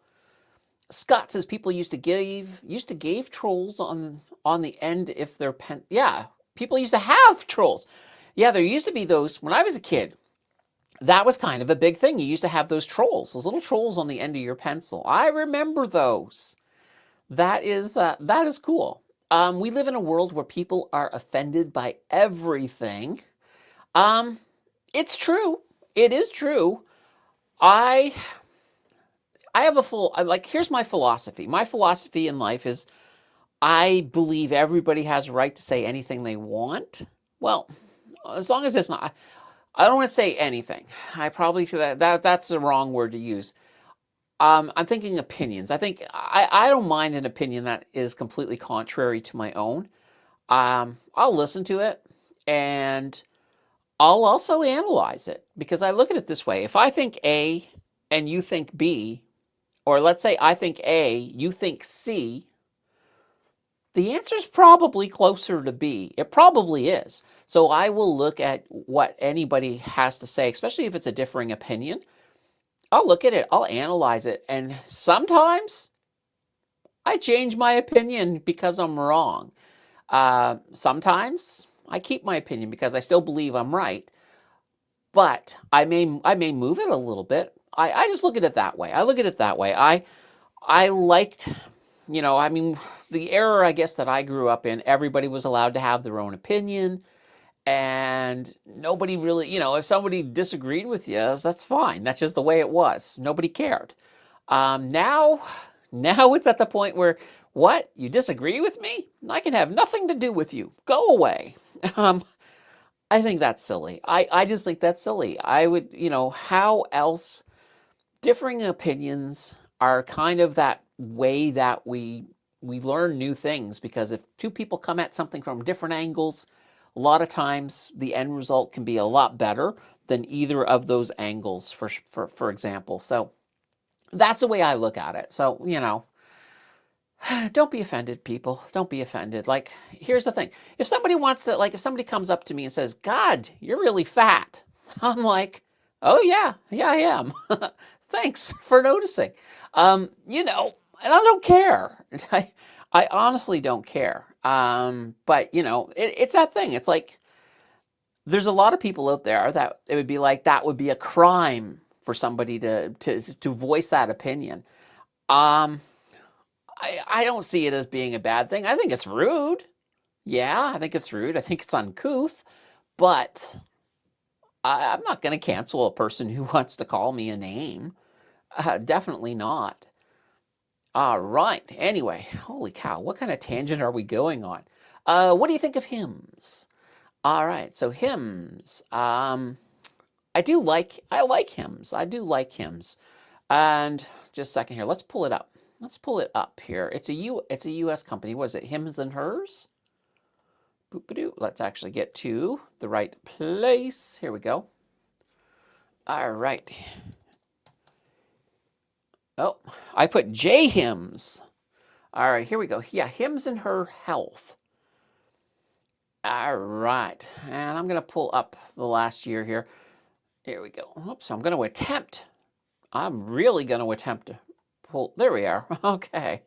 Scott says people used to give trolls on the end if they're yeah, people used to have trolls. Yeah, there used to be those when I was a kid. That was kind of a big thing. You used to have those little trolls on the end of your pencil. I remember those. That is cool. We live in a world where people are offended by everything. Um, it's true. It is true. I I have a full like here's my philosophy. My philosophy in life is I believe everybody has a right to say anything they want. Well, as long as it's not I don't want to say anything. I probably should that's the wrong word to use. I'm thinking opinions. I don't mind an opinion that is completely contrary to my own. I'll listen to it and I'll also analyze it because I look at it this way. If I think A and you think B, or let's say I think A, you think C, the answer is probably closer to B. It probably is. So I will look at what anybody has to say, especially if it's a differing opinion. I'll look at it, I'll analyze it, and sometimes I change my opinion because I'm wrong. Sometimes I keep my opinion because I still believe I'm right, but I may move it a little bit. I just look at it that way. I look at it that way. I liked, I mean, the era I guess that I grew up in, everybody was allowed to have their own opinion, and nobody really, if somebody disagreed with you, that's fine. That's just the way it was. Nobody cared. Now, now it's at the point where, what? You disagree with me? I can have nothing to do with you. Go away. Um, I think that's silly. I just think that's silly. I would, how else? Differing opinions are kind of that way that we learn new things because if two people come at something from different angles, a lot of times the end result can be a lot better than either of those angles. For example, so that's the way I look at it. So don't be offended, people. Don't be offended. Like, here's the thing. If somebody comes up to me and says, God, you're really fat, I'm like, oh, yeah, yeah, I am. Thanks for noticing. And I don't care. I honestly don't care. But, it's that thing. It's like, there's a lot of people out there that it would be like, that would be a crime for somebody to voice that opinion. Um, I don't see it as being a bad thing. I think it's rude. Yeah, I think it's rude. I think it's uncouth. But I'm not going to cancel a person who wants to call me a name. Definitely not. All right. Anyway, holy cow, what kind of tangent are we going on? What do you think of hymns? All right, so hymns. I like hymns. I do like hymns. And just a second here, let's pull it up. Let's pull it up here. It's a US company. What is it? Hims and Hers? Boop-a-doo. Let's actually get to the right place. Here we go. All right. Oh, I put J Hims. All right, here we go. Yeah, Hims and Her Health. All right, and I'm going to pull up the last year here. Here we go. Oops, I'm going to attempt. I'm really going to attempt to pull. There we are. Okay.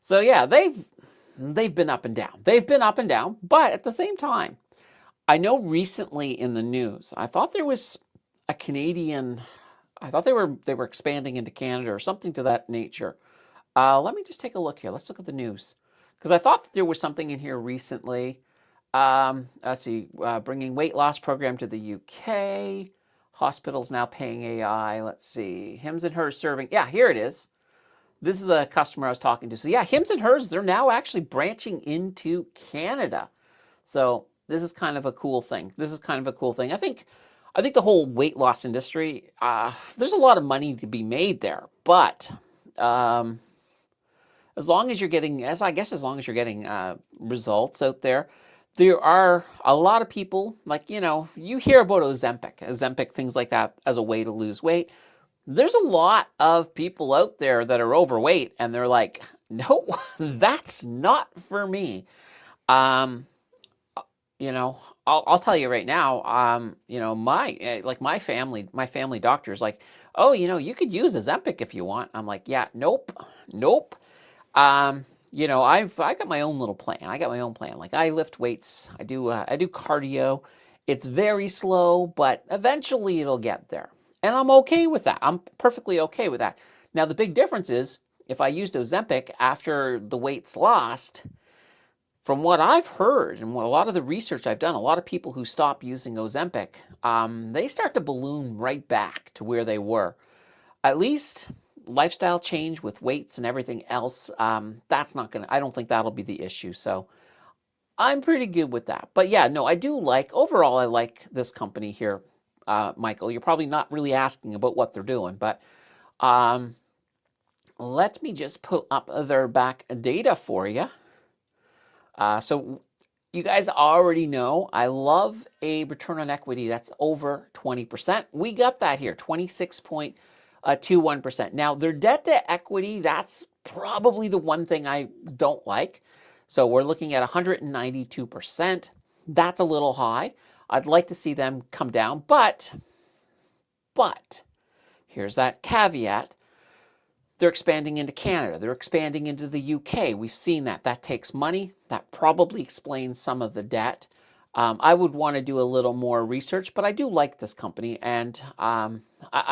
So yeah, they've been up and down. They've been up and down, but at the same time, I know recently in the news, I thought there was a Canadian. I thought they were expanding into Canada or something to that nature. Let me just take a look here. Let's look at the news because I thought that there was something in here recently. Let's see, bringing weight loss program to the UK. Hospitals now paying AI. Let's see, Hims and Hers serving. Yeah, here it is. This is the customer I was talking to. So yeah, Hims and Hers, they're now actually branching into Canada. So this is kind of a cool thing. This is kind of a cool thing. I think the whole weight loss industry, there's a lot of money to be made there, but um, as long as you're getting, as long as you're getting results out there, there are a lot of people like you hear about Ozempic, things like that as a way to lose weight. There's a lot of people out there that are overweight, and they're like, no, that's not for me. Um, you know, I'll tell you right now, my family doctor's like, oh, you could use Ozempic if you want. I'm like, yeah, nope, nope. I got my own little plan. I got my own plan. Like I lift weights, I do cardio. It's very slow, but eventually it'll get there. And I'm okay with that. I'm perfectly okay with that. Now the big difference is if I used Ozempic after the weight's lost, from what I've heard and a lot of the research I've done, a lot of people who stop using Ozempic, they start to balloon right back to where they were. At least lifestyle change with weights and everything else, that's not gonna. I don't think that'll be the issue. So I'm pretty good with that. But yeah, no, I do overall. I like this company here, Michael. You're probably not really asking about what they're doing, but um, let me just pull up their back data for you. So you guys already know I love a return on equity that's over 20%. We got that here, 26.21%. Now, their debt to equity, that's probably the one thing I don't like. So we're looking at 192%. That's a little high. I'd like to see them come down, but here's that caveat. They're expanding into Canada. They're expanding into the UK. We've seen that. That takes money. That probably explains some of the debt. I would want to do a little more research, but I do like this company, and I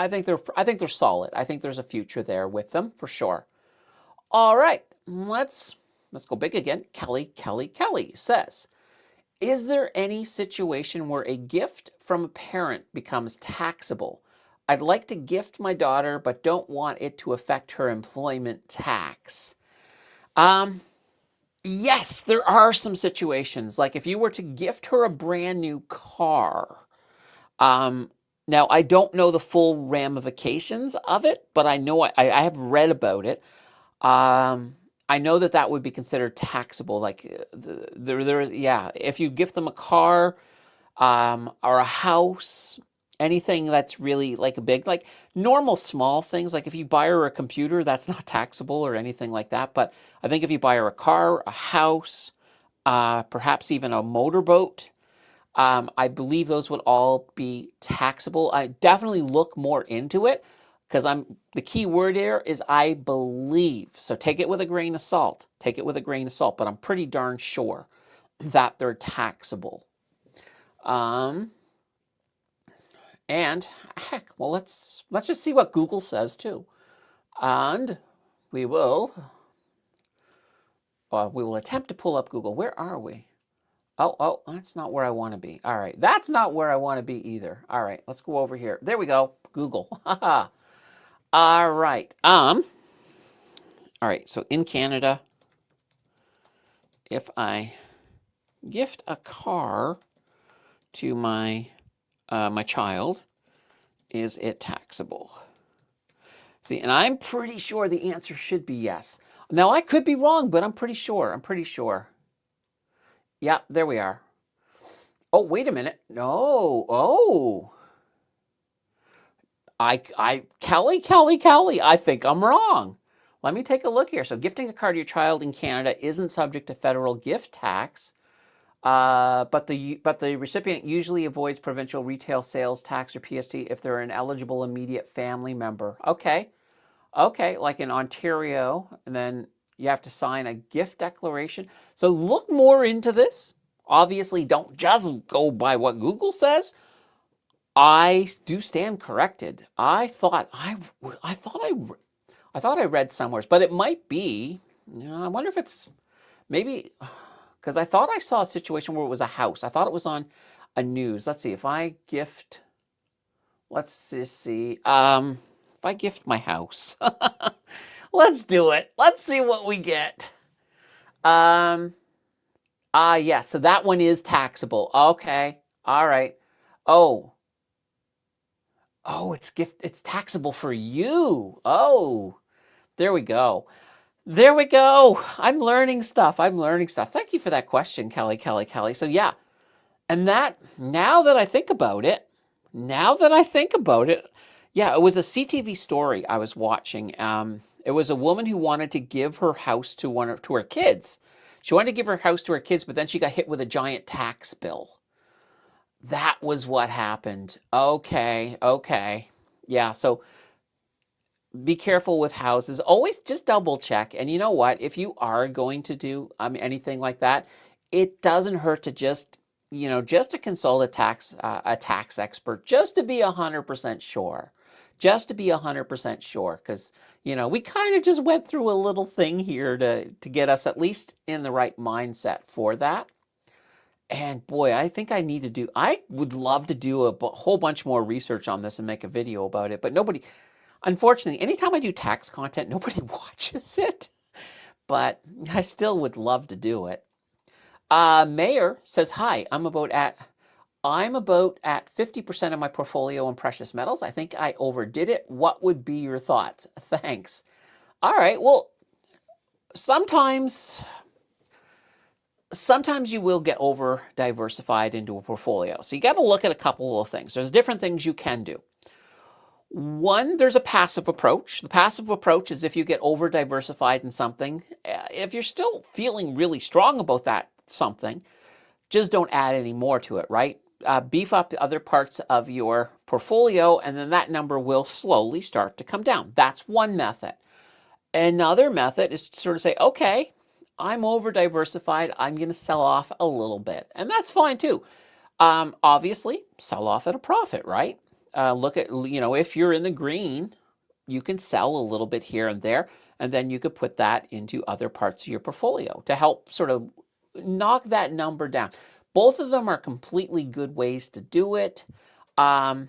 think they're solid. I think there's a future there with them for sure. All right, let's go big again. Kelly says, is there any situation where a gift from a parent becomes taxable? I'd like to gift my daughter, but don't want it to affect her employment tax. Um, yes, there are some situations. Like if you were to gift her a brand new car, um, now I don't know the full ramifications of it, but I know I have read about it. I know that that would be considered taxable. Like yeah, if you gift them a car, or a house, anything that's really like a big, like normal small things, like if you buy her a computer, that's not taxable or anything like that. But I think if you buy her a car, a house, perhaps even a motorboat, I believe those would all be taxable. I definitely look more into it because the key word here is I believe. So take it with a grain of salt. Take it with a grain of salt, but I'm pretty darn sure that they're taxable. Um, and heck, well, let's just see what Google says too, and we will attempt to pull up Google. Where are we? Oh, that's not where I want to be. All right, that's not where I want to be either. All right, let's go over here. There we go. Google. Haha. All right. All right. So in Canada, if I gift a car to my child, is it taxable? See, and I'm pretty sure the answer should be yes. Now, I could be wrong, but I'm pretty sure. I'm pretty sure. Yeah, there we are. Oh, wait a minute. No. Oh. Kelly, I think I'm wrong. Let me take a look here. So gifting a car to your child in Canada isn't subject to federal gift tax, but the recipient usually avoids provincial retail sales tax or PST if they're an eligible immediate family member. Okay, okay, like in Ontario, and then you have to sign a gift declaration. So look more into this. Obviously, don't just go by what Google says. I do stand corrected. I thought I read somewhere, but it might be. I wonder if it's maybe because I thought I saw a situation where it was a house. I thought it was on a news. Let's see if I gift. Let's just see. If I gift my house, let's do it. Let's see what we get. Yeah. So that one is taxable. Okay. All right. Oh, it's taxable for you. Oh, there we go. There we go. I'm learning stuff. Thank you for that question, Kelly. So yeah, and that now that I think about it, yeah, it was a CTV story I was watching. It was a woman who wanted to give her house to her kids. She wanted to give her house to her kids, but then she got hit with a giant tax bill. That was what happened. Okay. Yeah, so be careful with houses. Always just double check. And you know what? If you are going to do anything like that, it doesn't hurt to just to consult a tax expert, just to be 100% sure. Just to be 100% sure, because we kind of just went through a little thing here to get us at least in the right mindset for that. And boy, I would love to do a whole bunch more research on this and make a video about it, but unfortunately, anytime I do tax content, nobody watches it, but I still would love to do it. Mayor says, hi, I'm about at 50% of my portfolio in precious metals. I think I overdid it. What would be your thoughts? Thanks. All right, well, sometimes you will get over diversified into a portfolio. So you got to look at a couple of things. There's different things you can do. One, there's a passive approach. The passive approach is if you get over diversified in something, if you're still feeling really strong about that something, just don't add any more to it, right? Beef up the other parts of your portfolio, and then that number will slowly start to come down. That's one method. Another method is to sort of say, okay, I'm over diversified. I'm going to sell off a little bit. And that's fine too. Obviously, sell off at a profit, right? Look at, if you're in the green, you can sell a little bit here and there, and then you could put that into other parts of your portfolio to help sort of knock that number down. Both of them are completely good ways to do it. And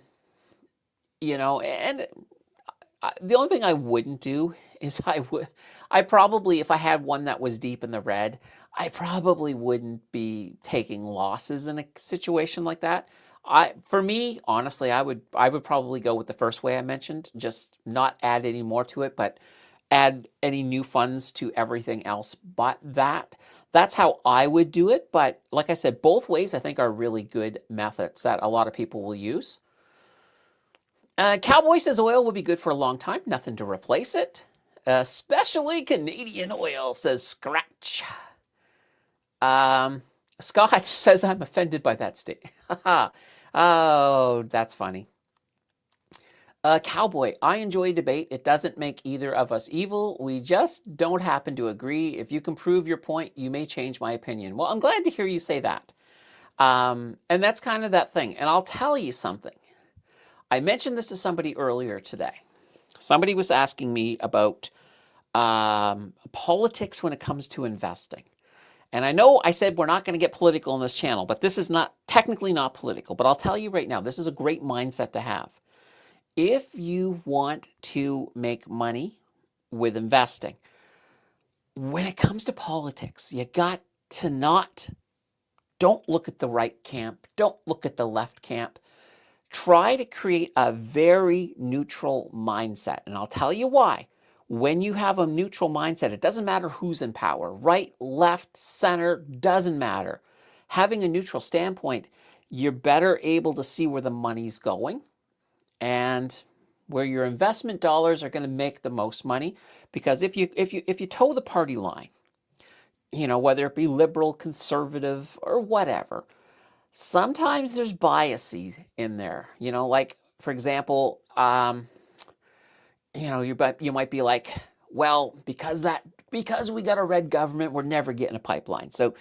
the only thing I wouldn't do is I probably, if I had one that was deep in the red, I probably wouldn't be taking losses in a situation like that. For me, honestly, I would probably go with the first way I mentioned, just not add any more to it, but add any new funds to everything else but that. That's how I would do it. But like I said, both ways I think are really good methods that a lot of people will use. Cowboy says oil will be good for a long time. Nothing to replace it. Especially Canadian oil, says Scratch. Scott says I'm offended by that statement. Oh, that's funny. Cowboy, I enjoy debate. It doesn't make either of us evil. We just don't happen to agree. If you can prove your point, you may change my opinion. Well, I'm glad to hear you say that. And that's kind of that thing. And I'll tell you something. I mentioned this to somebody earlier today. Somebody was asking me about politics when it comes to investing. And I know I said we're not going to get political on this channel, but this is technically not political. But I'll tell you right now, this is a great mindset to have. If you want to make money with investing, when it comes to politics, you got to don't look at the right camp, don't look at the left camp. Try to create a very neutral mindset. And I'll tell you why. When you have a neutral mindset, it doesn't matter who's in power, right, left, center, doesn't matter. Having a neutral standpoint, you're better able to see where the money's going. And where your investment dollars are going to make the most money. Because if you toe the party line, whether it be liberal, conservative, or whatever, sometimes there's biases in there. Like for example, you might be like, well, because we got a red government, we're never getting a pipeline. So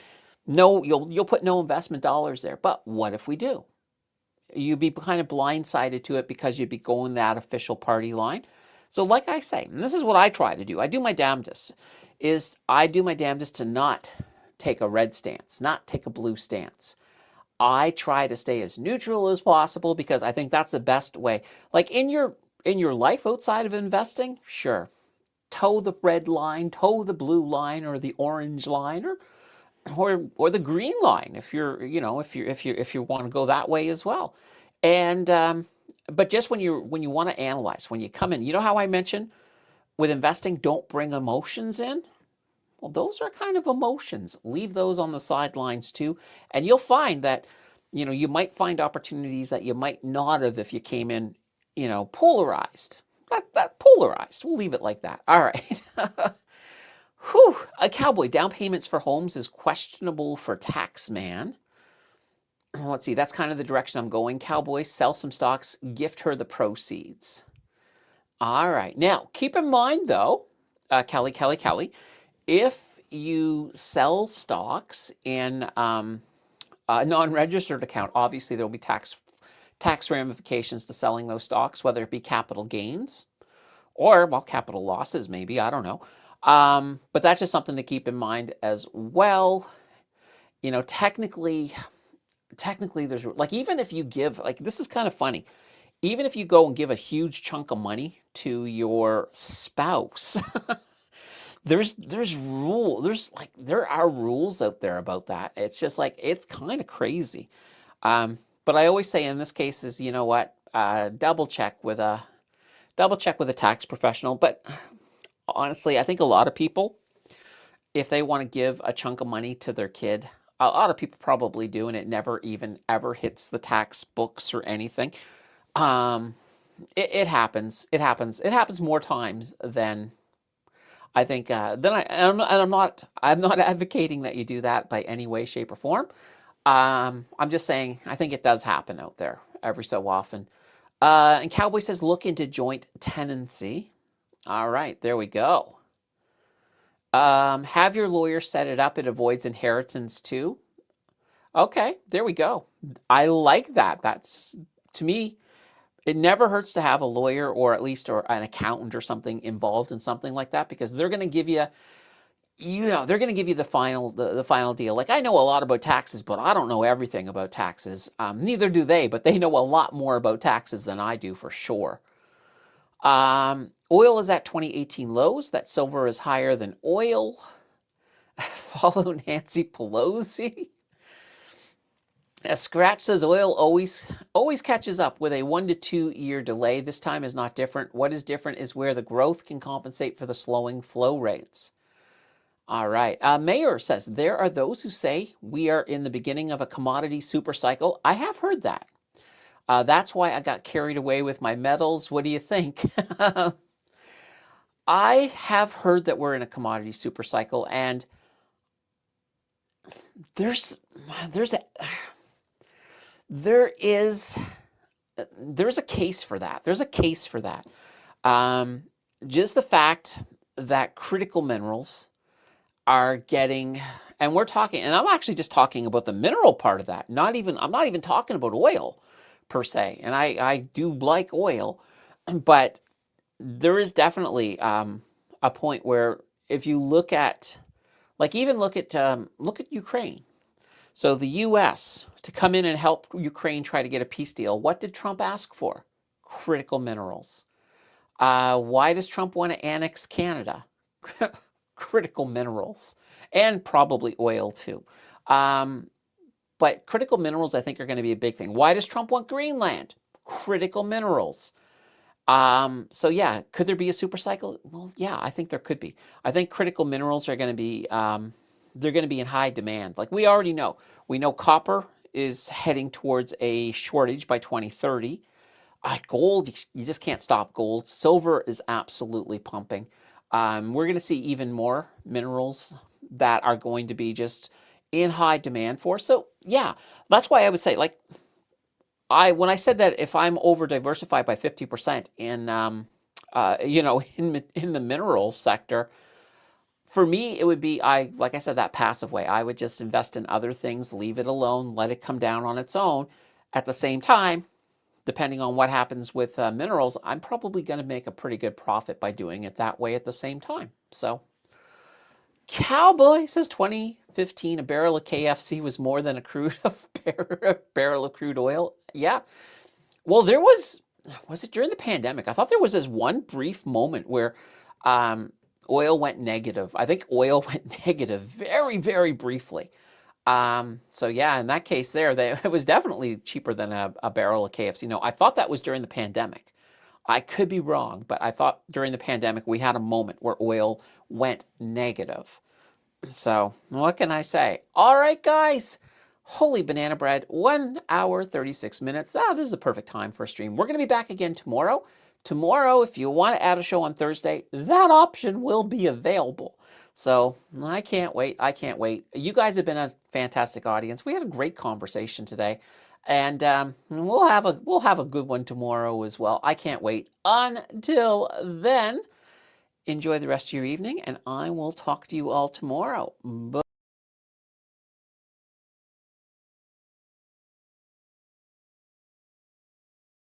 no, you'll put no investment dollars there. But what if we do? You'd be kind of blindsided to it because you'd be going that official party line. So like I say, and this is what I try to do. I do my damnedest to not take a red stance, not take a blue stance. I try to stay as neutral as possible because I think that's the best way. Like in your life outside of investing, sure, toe the red line, toe the blue line, or the orange line, or the green line if you want to go that way as well. And but just when you want to analyze, when you come in, how I mentioned with investing, don't bring emotions in. Well, those are kind of emotions. Leave those on the sidelines too, and you'll find that you might find opportunities that you might not have if you came in polarized. That polarized. We'll leave it like that. All right. Whew. A cowboy, down payments for homes is questionable for tax man. Let's see, that's kind of the direction I'm going. Cowboy, sell some stocks, gift her the proceeds. All right. Now, keep in mind, though, Kelly, if you sell stocks in a non-registered account, obviously there will be tax ramifications to selling those stocks, whether it be capital gains or, well, capital losses maybe, I don't know. But that's just something to keep in mind as well. Technically there's like, even if you give, like, this is kind of funny. Even if you go and give a huge chunk of money to your spouse, there are rules out there about that. It's just like, it's kind of crazy. But I always say in this case is, what, double check with a tax professional. But honestly, I think a lot of people, if they want to give a chunk of money to their kid, a lot of people probably do, and it never even ever hits the tax books or anything. It happens. It happens more times than I think. I'm not advocating that you do that by any way, shape, or form. I'm just saying I think it does happen out there every so often. And Cowboy says look into joint tenancy. All right, there we go. Have your lawyer set it up. It avoids inheritance too. Okay, there we go. I like that. That's, to me, it never hurts to have a lawyer or at least an accountant or something involved in something like that, because they're going to give you, they're going to give you the final deal. Like, I know a lot about taxes, but I don't know everything about taxes. Neither do they, but they know a lot more about taxes than I do for sure. Oil is at 2018 lows. That silver is higher than oil. Follow Nancy Pelosi. Scratch says oil always catches up with a 1 to 2 year delay. This time is not different. What is different is where the growth can compensate for the slowing flow rates. All right. Mayor says there are those who say we are in the beginning of a commodity super cycle. I have heard that. That's why I got carried away with my metals. What do you think? I have heard that we're in a commodity super cycle, and there's a case for that. There's a case for that. Just the fact that critical minerals are getting, and we're talking, and I'm actually just talking about the mineral part of that. I'm not even talking about oil per se. And I do like oil, but there is definitely a point where if you look at, like, even look at Ukraine. So the U.S. to come in and help Ukraine try to get a peace deal, what did Trump ask for? Critical minerals. Why does Trump want to annex Canada? Critical minerals, and probably oil too. But critical minerals, I think, are going to be a big thing. Why does Trump want Greenland? Critical minerals. So yeah, could there be a super cycle? Well, yeah, I think there could be. I think critical minerals are going to be, they're going to be in high demand. Like we already know. We know copper is heading towards a shortage by 2030. Gold, you just can't stop gold. Silver is absolutely pumping. We're going to see even more minerals that are going to be just in high demand for. So yeah, that's why I would say, like, when I said that if I'm over diversified by 50% in in the minerals sector, for me it would be, like I said, that passive way. I would just invest in other things, leave it alone, let it come down on its own. At the same time, depending on what happens with minerals, I'm probably going to make a pretty good profit by doing it that way at the same time. So, Cowboy says 2015, a barrel of KFC was more than a barrel of crude oil. Yeah. Well, was it during the pandemic? I thought there was this one brief moment where um, oil went negative. I think oil went negative very, very briefly. So yeah, in that case it was definitely cheaper than a barrel of KFC. No, I thought that was during the pandemic. I could be wrong, but I thought during the pandemic we had a moment where oil went negative. So what can I say? All right, guys. Holy banana bread, 1 hour, 36 minutes. This is the perfect time for a stream. We're going to be back again tomorrow. Tomorrow, if you want to add a show on Thursday, that option will be available. So I can't wait. I can't wait. You guys have been a fantastic audience. We had a great conversation today, and we'll have a good one tomorrow as well. I can't wait. Until then, enjoy the rest of your evening, and I will talk to you all tomorrow. Bye.